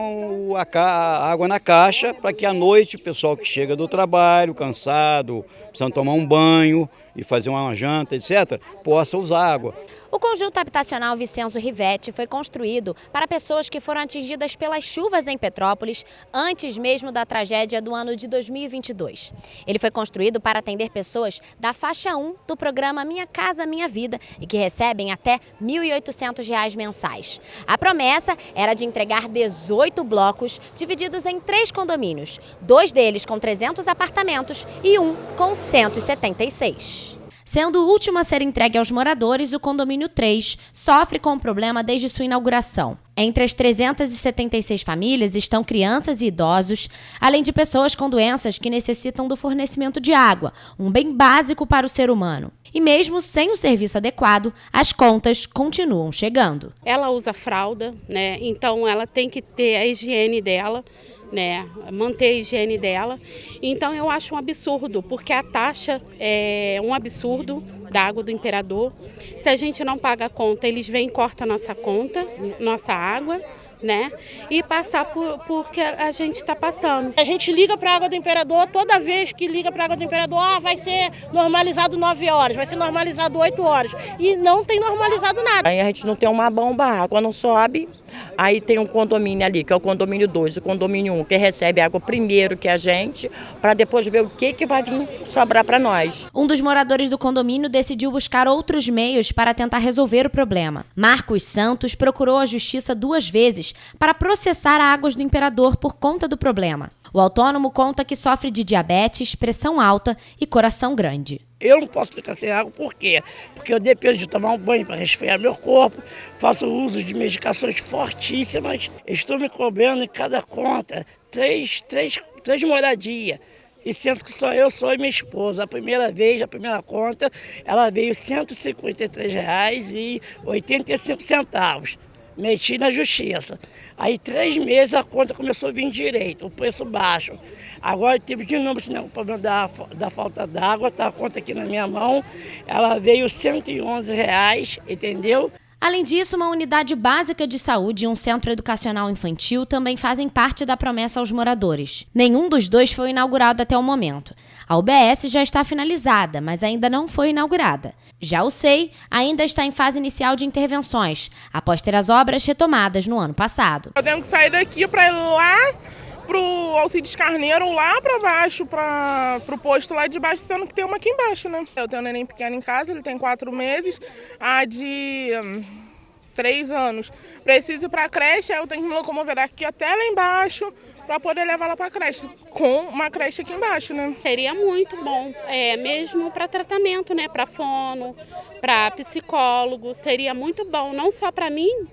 a água na caixa, para que à noite o pessoal que chega do trabalho, cansado, precisando tomar um banho e fazer uma janta, etc., possa usar água. O conjunto habitacional Vicenzo Rivetti foi construído para pessoas que foram atingidas pelas chuvas em Petrópolis antes mesmo da tragédia do ano de 2022. Ele foi construído para atender pessoas da faixa 1 do programa Minha Casa Minha Vida e que recebem até R$ 1.800 mensais. A promessa era de entregar 18 blocos divididos em 3 condomínios, 2 deles com 300 apartamentos e 1 com 176. Sendo o último a ser entregue aos moradores, o condomínio 3 sofre com o problema desde sua inauguração. Entre as 376 famílias estão crianças e idosos, além de pessoas com doenças que necessitam do fornecimento de água, um bem básico para o ser humano. E mesmo sem o serviço adequado, as contas continuam chegando. Ela usa fralda, né? Então ela tem que ter a higiene dela, né, manter a higiene dela. Então eu acho um absurdo, porque a taxa é um absurdo da água do Imperador. Se a gente não paga a conta, eles vêm e cortam a nossa conta, nossa água, né? E passar por que a gente está passando. A gente liga para a água do Imperador, toda vez que liga para a água do Imperador, vai ser normalizado 9 horas, vai ser normalizado 8 horas. E não tem normalizado nada. Aí a gente não tem uma bomba, a água não sobe. Aí tem um condomínio ali, que é o condomínio 2, o condomínio 1, que recebe água primeiro que a gente, para depois ver o que vai vir sobrar para nós. Um dos moradores do condomínio decidiu buscar outros meios para tentar resolver o problema. Marcos Santos procurou a justiça 2 vezes para processar Águas do Imperador por conta do problema. O autônomo conta que sofre de diabetes, pressão alta e coração grande. Eu não posso ficar sem água, por quê? Porque eu dependo de tomar um banho para resfriar meu corpo, faço uso de medicações fortíssimas, estou me cobrando em cada conta três moradias. E sendo que só eu sou e minha esposa. A primeira vez, a primeira conta, ela veio R$ 153,85. Meti na justiça. Aí 3 meses a conta começou a vir direito, o preço baixo. Agora teve de novo o problema da falta d'água, tá a conta aqui na minha mão, ela veio R$ 111, entendeu? Além disso, uma unidade básica de saúde e um centro educacional infantil também fazem parte da promessa aos moradores. Nenhum dos 2 foi inaugurado até o momento. A UBS já está finalizada, mas ainda não foi inaugurada. Já o SEI ainda está em fase inicial de intervenções, após ter as obras retomadas no ano passado. Eu tenho que sair daqui para ir lá pro Alcides Carneiro, lá para baixo, pro posto lá de baixo, sendo que tem uma aqui embaixo, né? Eu tenho um neném pequeno em casa, ele tem 4 meses, a de 3 anos. Preciso ir para a creche, aí eu tenho que me locomover daqui até lá embaixo para poder levar ela para a creche, com uma creche aqui embaixo, né? Seria muito bom, mesmo para tratamento, né? Para fono, para psicólogo, seria muito bom, não só para mim,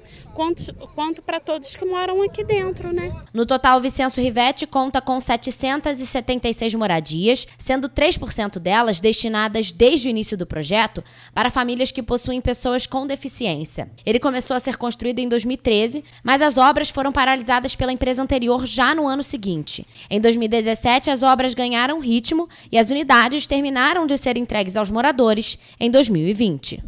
quanto para todos que moram aqui dentro, né? No total, o Vicenzo Rivetti conta com 776 moradias, sendo 3% delas destinadas desde o início do projeto para famílias que possuem pessoas com deficiência. Ele começou a ser construído em 2013, mas as obras foram paralisadas pela empresa anterior já no ano seguinte. Em 2017, as obras ganharam ritmo e as unidades terminaram de ser entregues aos moradores em 2020.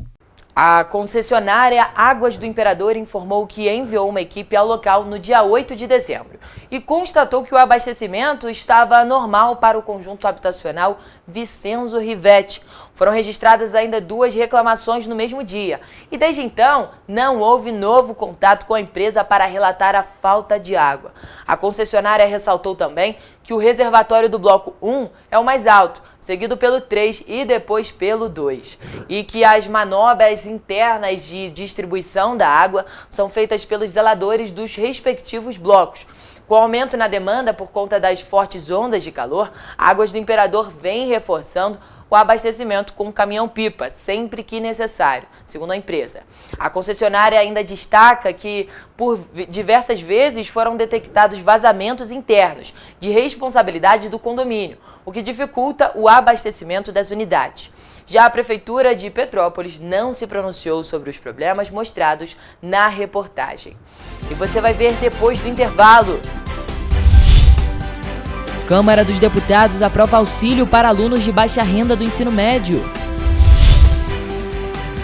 A concessionária Águas do Imperador informou que enviou uma equipe ao local no dia 8 de dezembro e constatou que o abastecimento estava normal para o conjunto habitacional Vicenzo Rivetti. Foram registradas ainda 2 reclamações no mesmo dia e desde então não houve novo contato com a empresa para relatar a falta de água. A concessionária ressaltou também que o reservatório do bloco 1 é o mais alto, seguido pelo 3 e depois pelo 2. E que as manobras internas de distribuição da água são feitas pelos zeladores dos respectivos blocos. Com o aumento na demanda por conta das fortes ondas de calor, Águas do Imperador vem reforçando o abastecimento com caminhão-pipa, sempre que necessário, segundo a empresa. A concessionária ainda destaca que, por diversas vezes, foram detectados vazamentos internos de responsabilidade do condomínio, o que dificulta o abastecimento das unidades. Já a Prefeitura de Petrópolis não se pronunciou sobre os problemas mostrados na reportagem. E você vai ver depois do intervalo. Câmara dos Deputados aprova auxílio para alunos de baixa renda do ensino médio.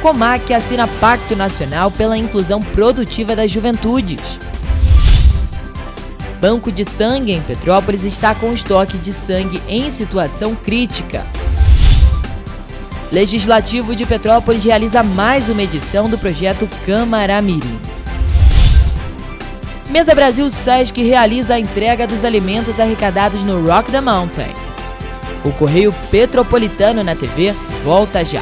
Comac assina Pacto Nacional pela Inclusão Produtiva das Juventudes. Banco de Sangue em Petrópolis está com estoque de sangue em situação crítica. Legislativo de Petrópolis realiza mais uma edição do projeto Câmara-Mirim. Mesa Brasil Sesc realiza a entrega dos alimentos arrecadados no Rock the Mountain. O Correio Petropolitano na TV volta já.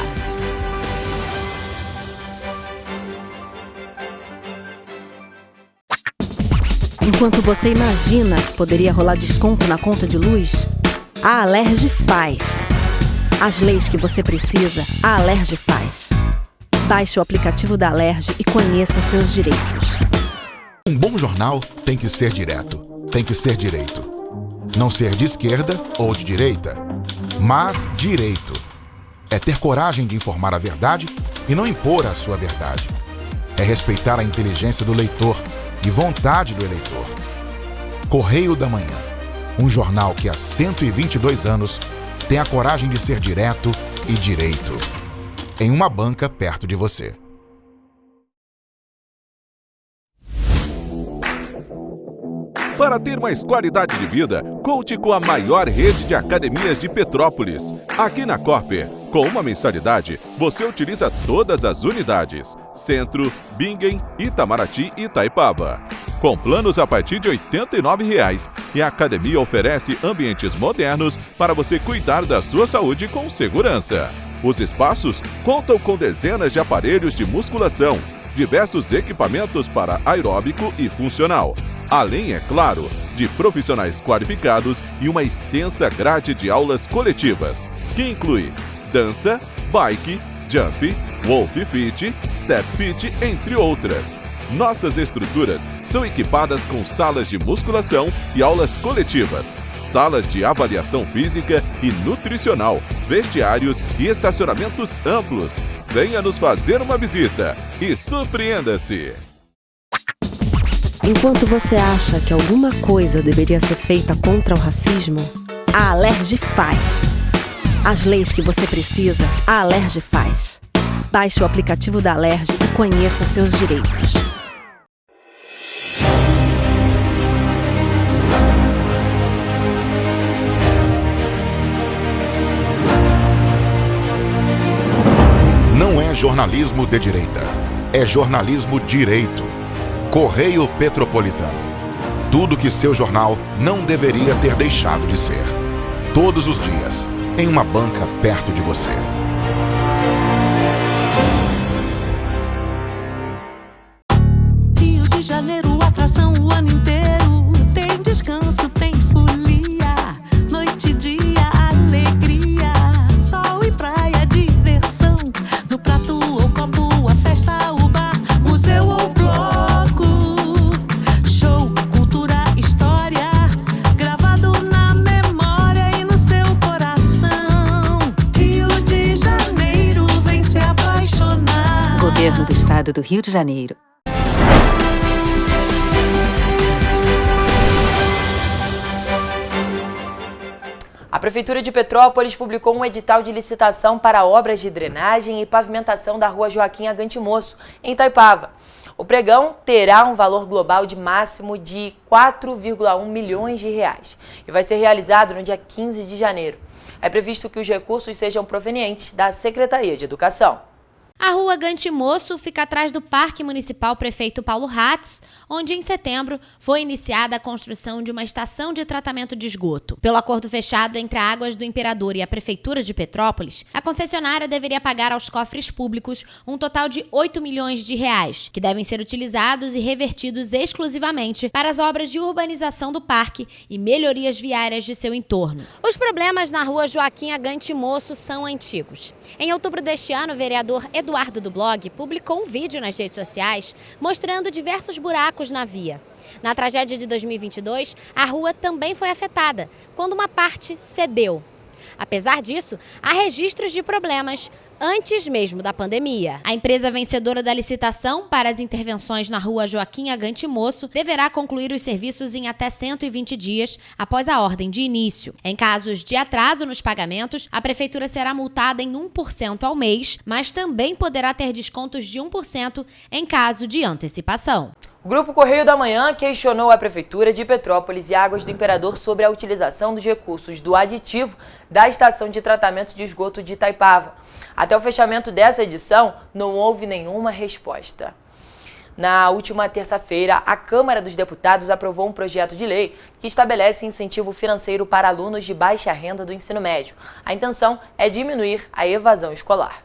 Enquanto você imagina que poderia rolar desconto na conta de luz, a Alerj faz. As leis que você precisa, a Alerj faz. Baixe o aplicativo da Alerj e conheça seus direitos. Um bom jornal tem que ser direto, tem que ser direito. Não ser de esquerda ou de direita, mas direito. É ter coragem de informar a verdade e não impor a sua verdade. É respeitar a inteligência do leitor e vontade do eleitor. Correio da Manhã, um jornal que há 122 anos tem a coragem de ser direto e direito. Em uma banca perto de você. Para ter mais qualidade de vida, conte com a maior rede de academias de Petrópolis. Aqui na Corper, com uma mensalidade, você utiliza todas as unidades: Centro, Bingen, Itamaraty e Itaipava. Com planos a partir de R$ 89,00, e a academia oferece ambientes modernos para você cuidar da sua saúde com segurança. Os espaços contam com dezenas de aparelhos de musculação, diversos equipamentos para aeróbico e funcional, além, é claro, de profissionais qualificados e uma extensa grade de aulas coletivas, que inclui dança, bike, jump, wolf fit, step fit, entre outras. Nossas estruturas são equipadas com salas de musculação e aulas coletivas, salas de avaliação física e nutricional, vestiários e estacionamentos amplos. Venha nos fazer uma visita e surpreenda-se! Enquanto você acha que alguma coisa deveria ser feita contra o racismo, a Alerj faz. As leis que você precisa, a Alerj faz. Baixe o aplicativo da Alerj e conheça seus direitos. Não é jornalismo de direita, é jornalismo direito. Correio Petropolitano. Tudo que seu jornal não deveria ter deixado de ser. Todos os dias, em uma banca perto de você. Rio de Janeiro, atração o ano inteiro. Tem descanso, tem folia. Noite e dia, alegria. Sol e praia, diversão. No prato ou copo, a festa, o bar, museu ou bloco. Show, cultura, história. Gravado na memória e no seu coração. Rio de Janeiro, vem se apaixonar. Governo do Estado do Rio de Janeiro. A Prefeitura de Petrópolis publicou um edital de licitação para obras de drenagem e pavimentação da rua Joaquim Agante Moço, em Itaipava. O pregão terá um valor global de máximo de R$ 4,1 milhões e vai ser realizado no dia 15 de janeiro. É previsto que os recursos sejam provenientes da Secretaria de Educação. A rua Gantimoço fica atrás do Parque Municipal Prefeito Paulo Ratz, onde em setembro foi iniciada a construção de uma estação de tratamento de esgoto. Pelo acordo fechado entre a Águas do Imperador e a Prefeitura de Petrópolis, a concessionária deveria pagar aos cofres públicos um total de R$ 8 milhões, que devem ser utilizados e revertidos exclusivamente para as obras de urbanização do parque e melhorias viárias de seu entorno. Os problemas na rua Joaquim Gantimoço são antigos. Em outubro deste ano, o vereador Eduardo do Blog publicou um vídeo nas redes sociais mostrando diversos buracos na via. Na tragédia de 2022, a rua também foi afetada, quando uma parte cedeu. Apesar disso, há registros de problemas antes mesmo da pandemia. A empresa vencedora da licitação para as intervenções na rua Joaquim Gantimoço deverá concluir os serviços em até 120 dias após a ordem de início. Em casos de atraso nos pagamentos, a prefeitura será multada em 1% ao mês, mas também poderá ter descontos de 1% em caso de antecipação. O Grupo Correio da Manhã questionou a Prefeitura de Petrópolis e Águas do Imperador sobre a utilização dos recursos do aditivo da estação de tratamento de esgoto de Itaipava. Até o fechamento dessa edição, não houve nenhuma resposta. Na última terça-feira, a Câmara dos Deputados aprovou um projeto de lei que estabelece incentivo financeiro para alunos de baixa renda do ensino médio. A intenção é diminuir a evasão escolar.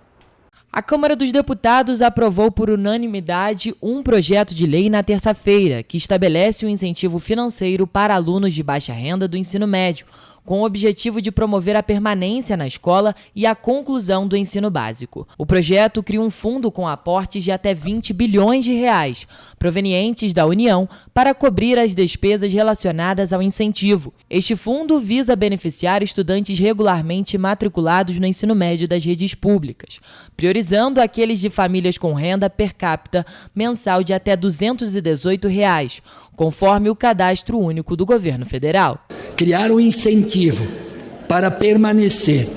A Câmara dos Deputados aprovou por unanimidade um projeto de lei na terça-feira que estabelece um incentivo financeiro para alunos de baixa renda do ensino médio, com o objetivo de promover a permanência na escola e a conclusão do ensino básico. O projeto cria um fundo com aportes de até 20 bilhões de reais, provenientes da União, para cobrir as despesas relacionadas ao incentivo. Este fundo visa beneficiar estudantes regularmente matriculados no ensino médio das redes públicas, priorizando aqueles de famílias com renda per capita mensal de até R$ 218, conforme o Cadastro Único do Governo Federal. Criar um incentivo para permanecer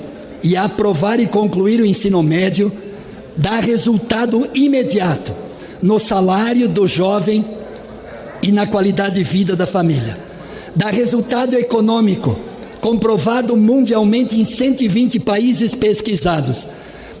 e aprovar e concluir o ensino médio dá resultado imediato no salário do jovem e na qualidade de vida da família. Dá resultado econômico, comprovado mundialmente em 120 países pesquisados.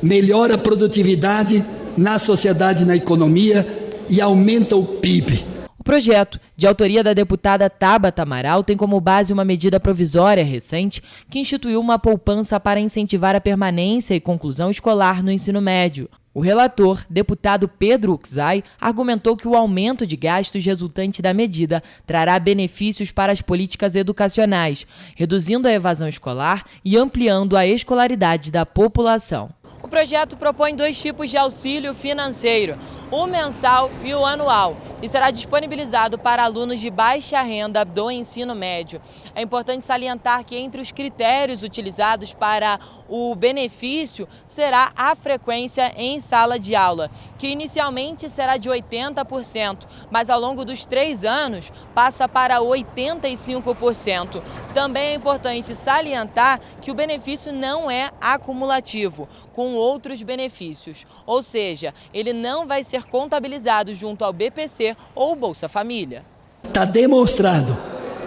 Melhora a produtividade na sociedade e na economia e aumenta o PIB. O projeto, de autoria da deputada Tabata Amaral, tem como base uma medida provisória recente que instituiu uma poupança para incentivar a permanência e conclusão escolar no ensino médio. O relator, deputado Pedro Uczai, argumentou que o aumento de gastos resultante da medida trará benefícios para as políticas educacionais, reduzindo a evasão escolar e ampliando a escolaridade da população. O projeto propõe 2 tipos de auxílio financeiro, o mensal e o anual, e será disponibilizado para alunos de baixa renda do ensino médio. É importante salientar que entre os critérios utilizados para o benefício será a frequência em sala de aula, que inicialmente será de 80%, mas ao longo dos 3 anos passa para 85%. Também é importante salientar que o benefício não é acumulativo com outros benefícios, ou seja, ele não vai ser contabilizado junto ao BPC ou Bolsa Família. Está demonstrado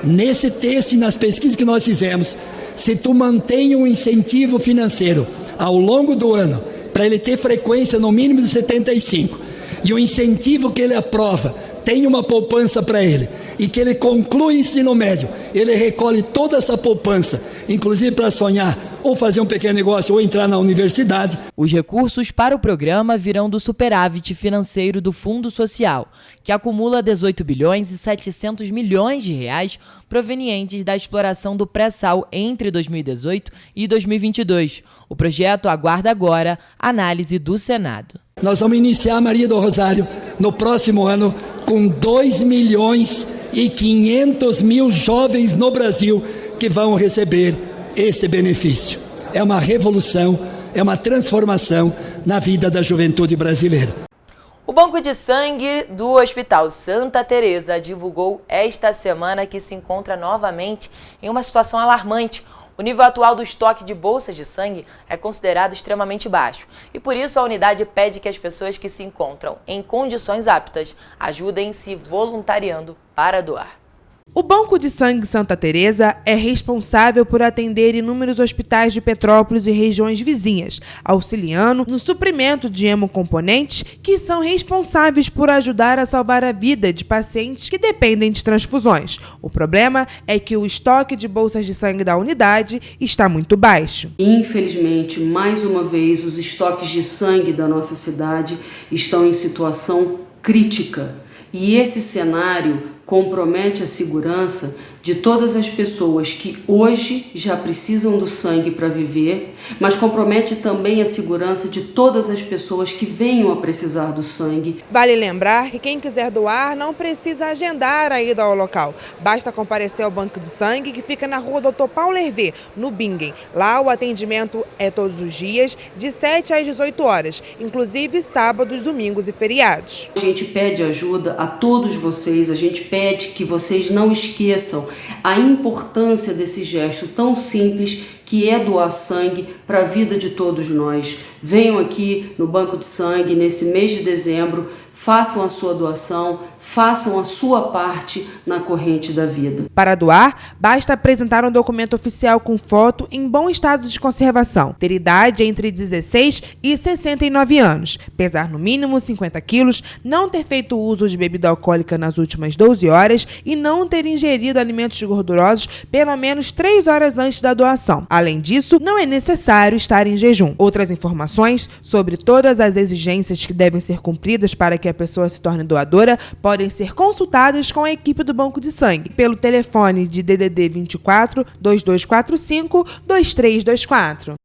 nesse texto e nas pesquisas que nós fizemos, se tu mantém um incentivo financeiro ao longo do ano, para ele ter frequência no mínimo de 75, e o incentivo que ele aprova tem uma poupança para ele, e que ele conclui o ensino médio, ele recolhe toda essa poupança, inclusive para sonhar ou fazer um pequeno negócio ou entrar na universidade. Os recursos para o programa virão do superávit financeiro do Fundo Social, que acumula 18 bilhões e 700 milhões de reais provenientes da exploração do pré-sal entre 2018 e 2022. O projeto aguarda agora a análise do Senado. Nós vamos iniciar, Maria do Rosário, no próximo ano, com 2 milhões e 500 mil jovens no Brasil que vão receber este benefício. É uma revolução, é uma transformação na vida da juventude brasileira. O Banco de Sangue do Hospital Santa Teresa divulgou esta semana que se encontra novamente em uma situação alarmante. O nível atual do estoque de bolsas de sangue é considerado extremamente baixo e por isso a unidade pede que as pessoas que se encontram em condições aptas ajudem se voluntariando para doar. O Banco de Sangue Santa Teresa é responsável por atender inúmeros hospitais de Petrópolis e regiões vizinhas, auxiliando no suprimento de hemocomponentes que são responsáveis por ajudar a salvar a vida de pacientes que dependem de transfusões. O problema é que o estoque de bolsas de sangue da unidade está muito baixo. Infelizmente, mais uma vez, os estoques de sangue da nossa cidade estão em situação crítica. E esse cenário compromete a segurança de todas as pessoas que hoje já precisam do sangue para viver, mas compromete também a segurança de todas as pessoas que venham a precisar do sangue. Vale lembrar que quem quiser doar não precisa agendar a ida ao local. Basta comparecer ao Banco de Sangue, que fica na rua Dr. Paulo Hervé, no Bingen. Lá o atendimento é todos os dias, de 7 às 18 horas, inclusive sábados, domingos e feriados. A gente pede ajuda a todos vocês, a gente pede que vocês não esqueçam a importância desse gesto tão simples que é doar sangue para a vida de todos nós. Venham aqui no Banco de Sangue nesse mês de dezembro, façam a sua doação, façam a sua parte na corrente da vida. Para doar, basta apresentar um documento oficial com foto em bom estado de conservação, ter idade entre 16 e 69 anos, pesar no mínimo 50 quilos, não ter feito uso de bebida alcoólica nas últimas 12 horas e não ter ingerido alimentos gordurosos pelo menos 3 horas antes da doação. Além disso, não é necessário estar em jejum. Outras informações sobre todas as exigências que devem ser cumpridas para que a pessoa se torne doadora podem ser consultadas com a equipe do Banco de Sangue pelo telefone de DDD 24 2245 2324.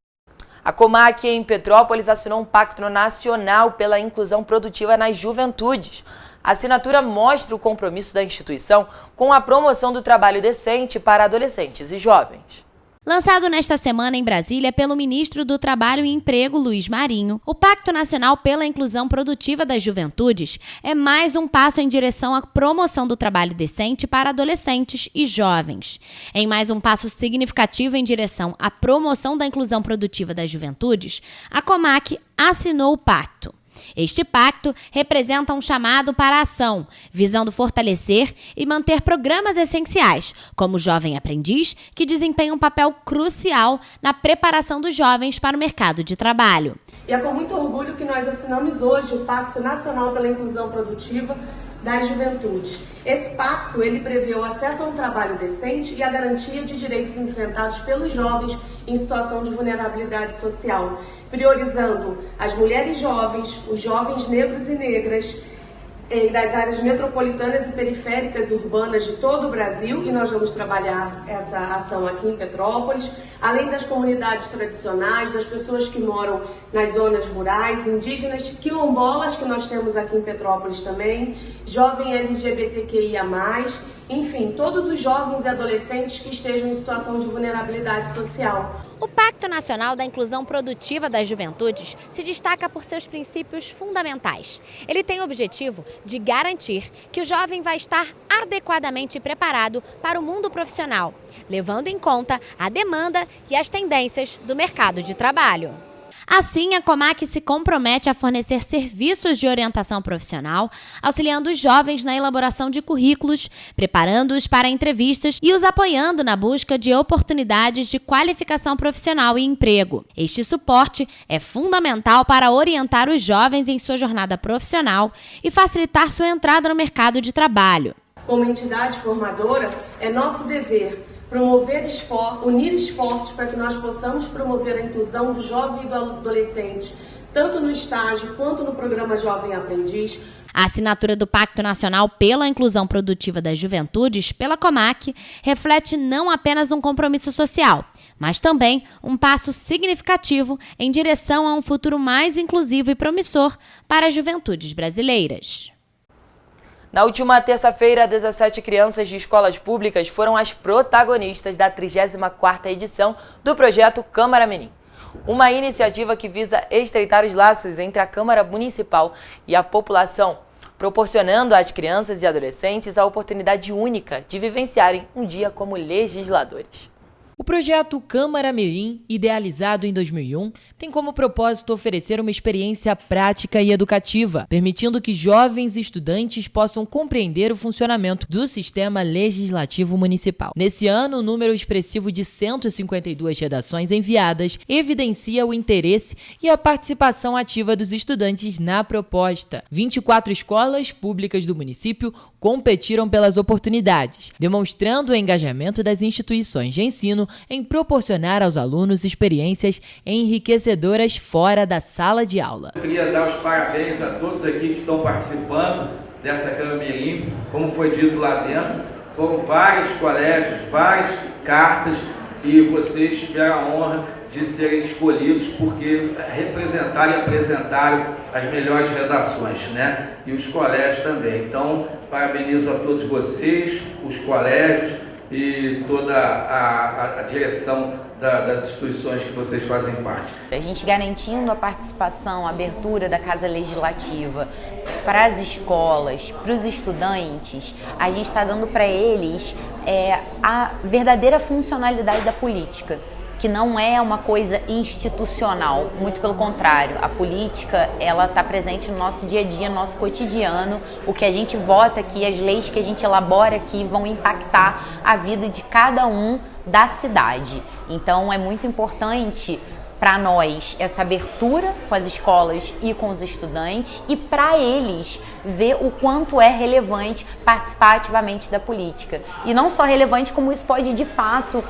A Comac em Petrópolis assinou um pacto nacional pela inclusão produtiva nas juventudes. A assinatura mostra o compromisso da instituição com a promoção do trabalho decente para adolescentes e jovens. Lançado nesta semana em Brasília pelo ministro do Trabalho e Emprego, Luiz Marinho, o Pacto Nacional pela Inclusão Produtiva das Juventudes é mais um passo em direção à promoção do trabalho decente para adolescentes e jovens. Em mais um passo significativo em direção à promoção da inclusão produtiva das juventudes, a Comac assinou o pacto. Este pacto representa um chamado para a ação, visando fortalecer e manter programas essenciais, como o Jovem Aprendiz, que desempenha um papel crucial na preparação dos jovens para o mercado de trabalho. E é com muito orgulho que nós assinamos hoje o Pacto Nacional pela Inclusão Produtiva das Juventudes. Esse pacto, ele prevê o acesso a um trabalho decente e a garantia de direitos enfrentados pelos jovens em situação de vulnerabilidade social, priorizando as mulheres jovens, os jovens negros e negras, das áreas metropolitanas e periféricas urbanas de todo o Brasil, e nós vamos trabalhar essa ação aqui em Petrópolis, além das comunidades tradicionais, das pessoas que moram nas zonas rurais, indígenas, quilombolas, que nós temos aqui em Petrópolis também, jovem LGBTQIA+, enfim, todos os jovens e adolescentes que estejam em situação de vulnerabilidade social. O Pacto Nacional da Inclusão Produtiva das Juventudes se destaca por seus princípios fundamentais. Ele tem o objetivo de garantir que o jovem vai estar adequadamente preparado para o mundo profissional, levando em conta a demanda e as tendências do mercado de trabalho. Assim, a Comac se compromete a fornecer serviços de orientação profissional, auxiliando os jovens na elaboração de currículos, preparando-os para entrevistas e os apoiando na busca de oportunidades de qualificação profissional e emprego. Este suporte é fundamental para orientar os jovens em sua jornada profissional e facilitar sua entrada no mercado de trabalho. Como entidade formadora, é nosso dever unir esforços para que nós possamos promover a inclusão do jovem e do adolescente, tanto no estágio quanto no programa Jovem Aprendiz. A assinatura do Pacto Nacional pela Inclusão Produtiva das Juventudes, pela Comac, reflete não apenas um compromisso social, mas também um passo significativo em direção a um futuro mais inclusivo e promissor para as juventudes brasileiras. Na última terça-feira, 17 crianças de escolas públicas foram as protagonistas da 34ª edição do projeto Câmara Menin. Uma iniciativa que visa estreitar os laços entre a Câmara Municipal e a população, proporcionando às crianças e adolescentes a oportunidade única de vivenciarem um dia como legisladores. O projeto Câmara Mirim, idealizado em 2001, tem como propósito oferecer uma experiência prática e educativa, permitindo que jovens estudantes possam compreender o funcionamento do sistema legislativo municipal. Nesse ano, o número expressivo de 152 redações enviadas evidencia o interesse e a participação ativa dos estudantes na proposta. 24 escolas públicas do município competiram pelas oportunidades, demonstrando o engajamento das instituições de ensino em proporcionar aos alunos experiências enriquecedoras fora da sala de aula. Eu queria dar os parabéns a todos aqui que estão participando dessa Câmara Mirim. Como foi dito lá dentro, foram vários colégios, várias cartas, e vocês tiveram a honra de serem escolhidos porque representaram e apresentaram as melhores redações, né? E os colégios também. Então, parabenizo a todos vocês, os colégios e toda a direção das instituições que vocês fazem parte. A gente garantindo a participação, a abertura da Casa Legislativa para as escolas, para os estudantes, a gente está dando para eles a verdadeira funcionalidade da política, que não é uma coisa institucional, muito pelo contrário. A política, ela está presente no nosso dia a dia, no nosso cotidiano. O que a gente vota aqui, as leis que a gente elabora aqui vão impactar a vida de cada um da cidade. Então é muito importante para nós essa abertura com as escolas e com os estudantes, e para eles ver o quanto é relevante participar ativamente da política. E não só relevante, como isso pode de fato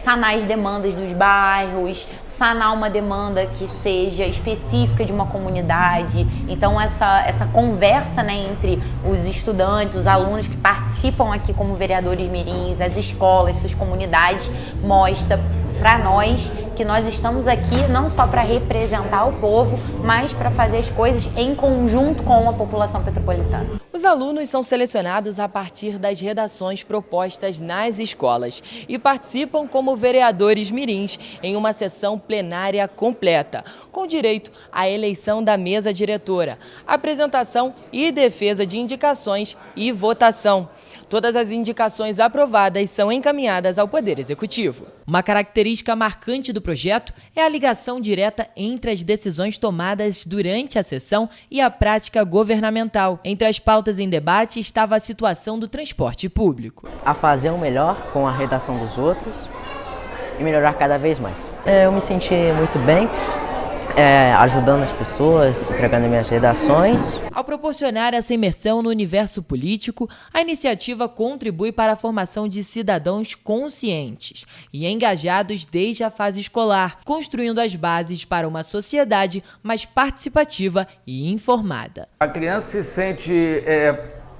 sanar as demandas dos bairros, sanar uma demanda que seja específica de uma comunidade. Então essa conversa, né, entre os estudantes, os alunos que participam aqui como vereadores mirins, as escolas, suas comunidades, mostra para nós que nós estamos aqui não só para representar o povo, mas para fazer as coisas em conjunto com a população petropolitana. Os alunos são selecionados a partir das redações propostas nas escolas e participam como vereadores mirins em uma sessão plenária completa, com direito à eleição da mesa diretora, apresentação e defesa de indicações e votação. Todas as indicações aprovadas são encaminhadas ao Poder Executivo. Uma característica marcante do projeto é a ligação direta entre as decisões tomadas durante a sessão e a prática governamental. Entre as pautas em debate estava a situação do transporte público. A fazer o melhor com a redação dos outros e melhorar cada vez mais. Eu me senti muito bem, ajudando as pessoas, entregando minhas redações. Ao proporcionar essa imersão no universo político, a iniciativa contribui para a formação de cidadãos conscientes e engajados desde a fase escolar, construindo as bases para uma sociedade mais participativa e informada. A criança se sente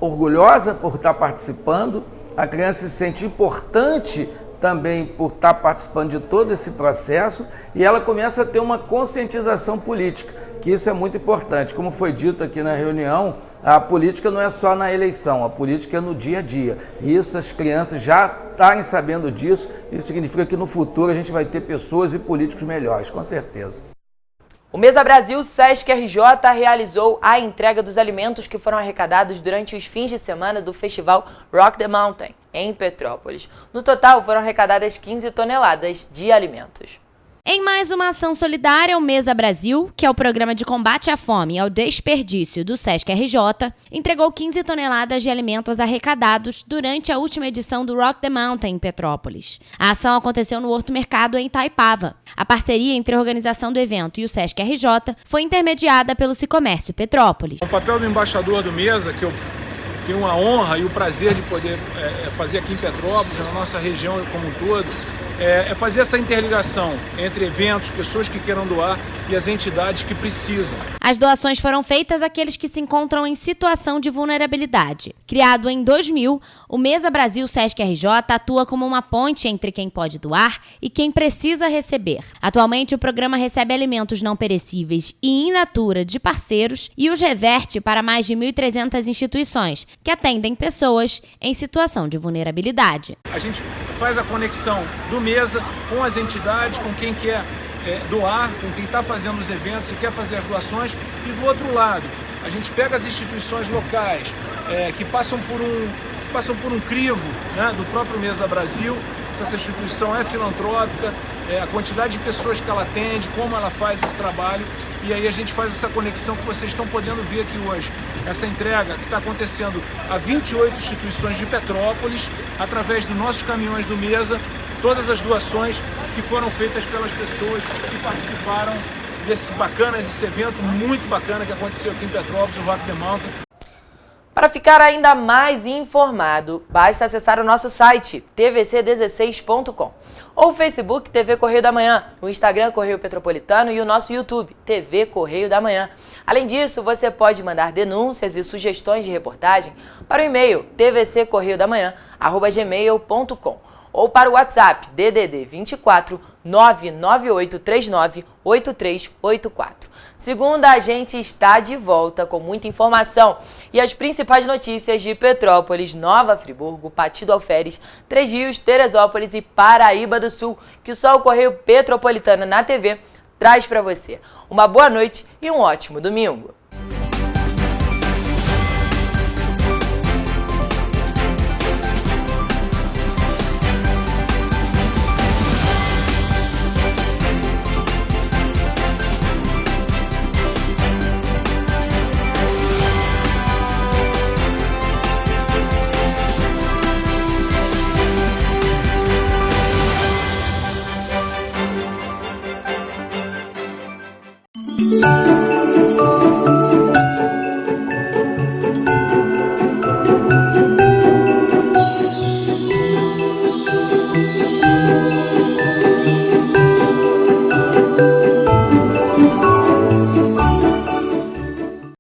orgulhosa por estar participando, a criança se sente importante também por estar participando de todo esse processo, e ela começa a ter uma conscientização política, que isso é muito importante. Como foi dito aqui na reunião, a política não é só na eleição, a política é no dia a dia. E isso as crianças já estarem sabendo disso, isso significa que no futuro a gente vai ter pessoas e políticos melhores, com certeza. O Mesa Brasil Sesc RJ realizou a entrega dos alimentos que foram arrecadados durante os fins de semana do festival Rock the Mountain, em Petrópolis. No total, foram arrecadadas 15 toneladas de alimentos. Em mais uma ação solidária, o Mesa Brasil, que é o programa de combate à fome e ao desperdício do Sesc RJ, entregou 15 toneladas de alimentos arrecadados durante a última edição do Rock the Mountain em Petrópolis. A ação aconteceu no Horto Mercado, em Itaipava. A parceria entre a organização do evento e o Sesc RJ foi intermediada pelo Sicomércio Petrópolis. O papel do embaixador do Mesa, que eu tenho a honra e o prazer de poder fazer aqui em Petrópolis, na nossa região como um todo, é fazer essa interligação entre eventos, pessoas que queiram doar e as entidades que precisam. As doações foram feitas àqueles que se encontram em situação de vulnerabilidade. Criado em 2000, o Mesa Brasil Sesc RJ atua como uma ponte entre quem pode doar e quem precisa receber. Atualmente, o programa recebe alimentos não perecíveis e in natura de parceiros e os reverte para mais de 1.300 instituições que atendem pessoas em situação de vulnerabilidade. A gente faz a conexão do Mesa com as entidades, com quem quer doar, com quem está fazendo os eventos e quer fazer as doações, e do outro lado, a gente pega as instituições locais que passam por um crivo, né, do próprio Mesa Brasil, se essa instituição é filantrópica, a quantidade de pessoas que ela atende, como ela faz esse trabalho, e aí a gente faz essa conexão que vocês estão podendo ver aqui hoje. Essa entrega que está acontecendo a 28 instituições de Petrópolis, através dos nossos caminhões do Mesa, todas as doações que foram feitas pelas pessoas que participaram desse evento muito bacana que aconteceu aqui em Petrópolis, o Rock the Mountain. Para ficar ainda mais informado, basta acessar o nosso site tvc16.com ou o Facebook TV Correio da Manhã, o Instagram Correio Petropolitano e o nosso YouTube TV Correio da Manhã. Além disso, você pode mandar denúncias e sugestões de reportagem para o e-mail tvccorreiodamanhã@gmail.com ou para o WhatsApp DDD 24 99839 8384. Segunda, a gente está de volta com muita informação e as principais notícias de Petrópolis, Nova Friburgo, Partido Alferes, Três Rios, Teresópolis e Paraíba do Sul, que só o Correio Petropolitano na TV traz para você. Uma boa noite e um ótimo domingo. Música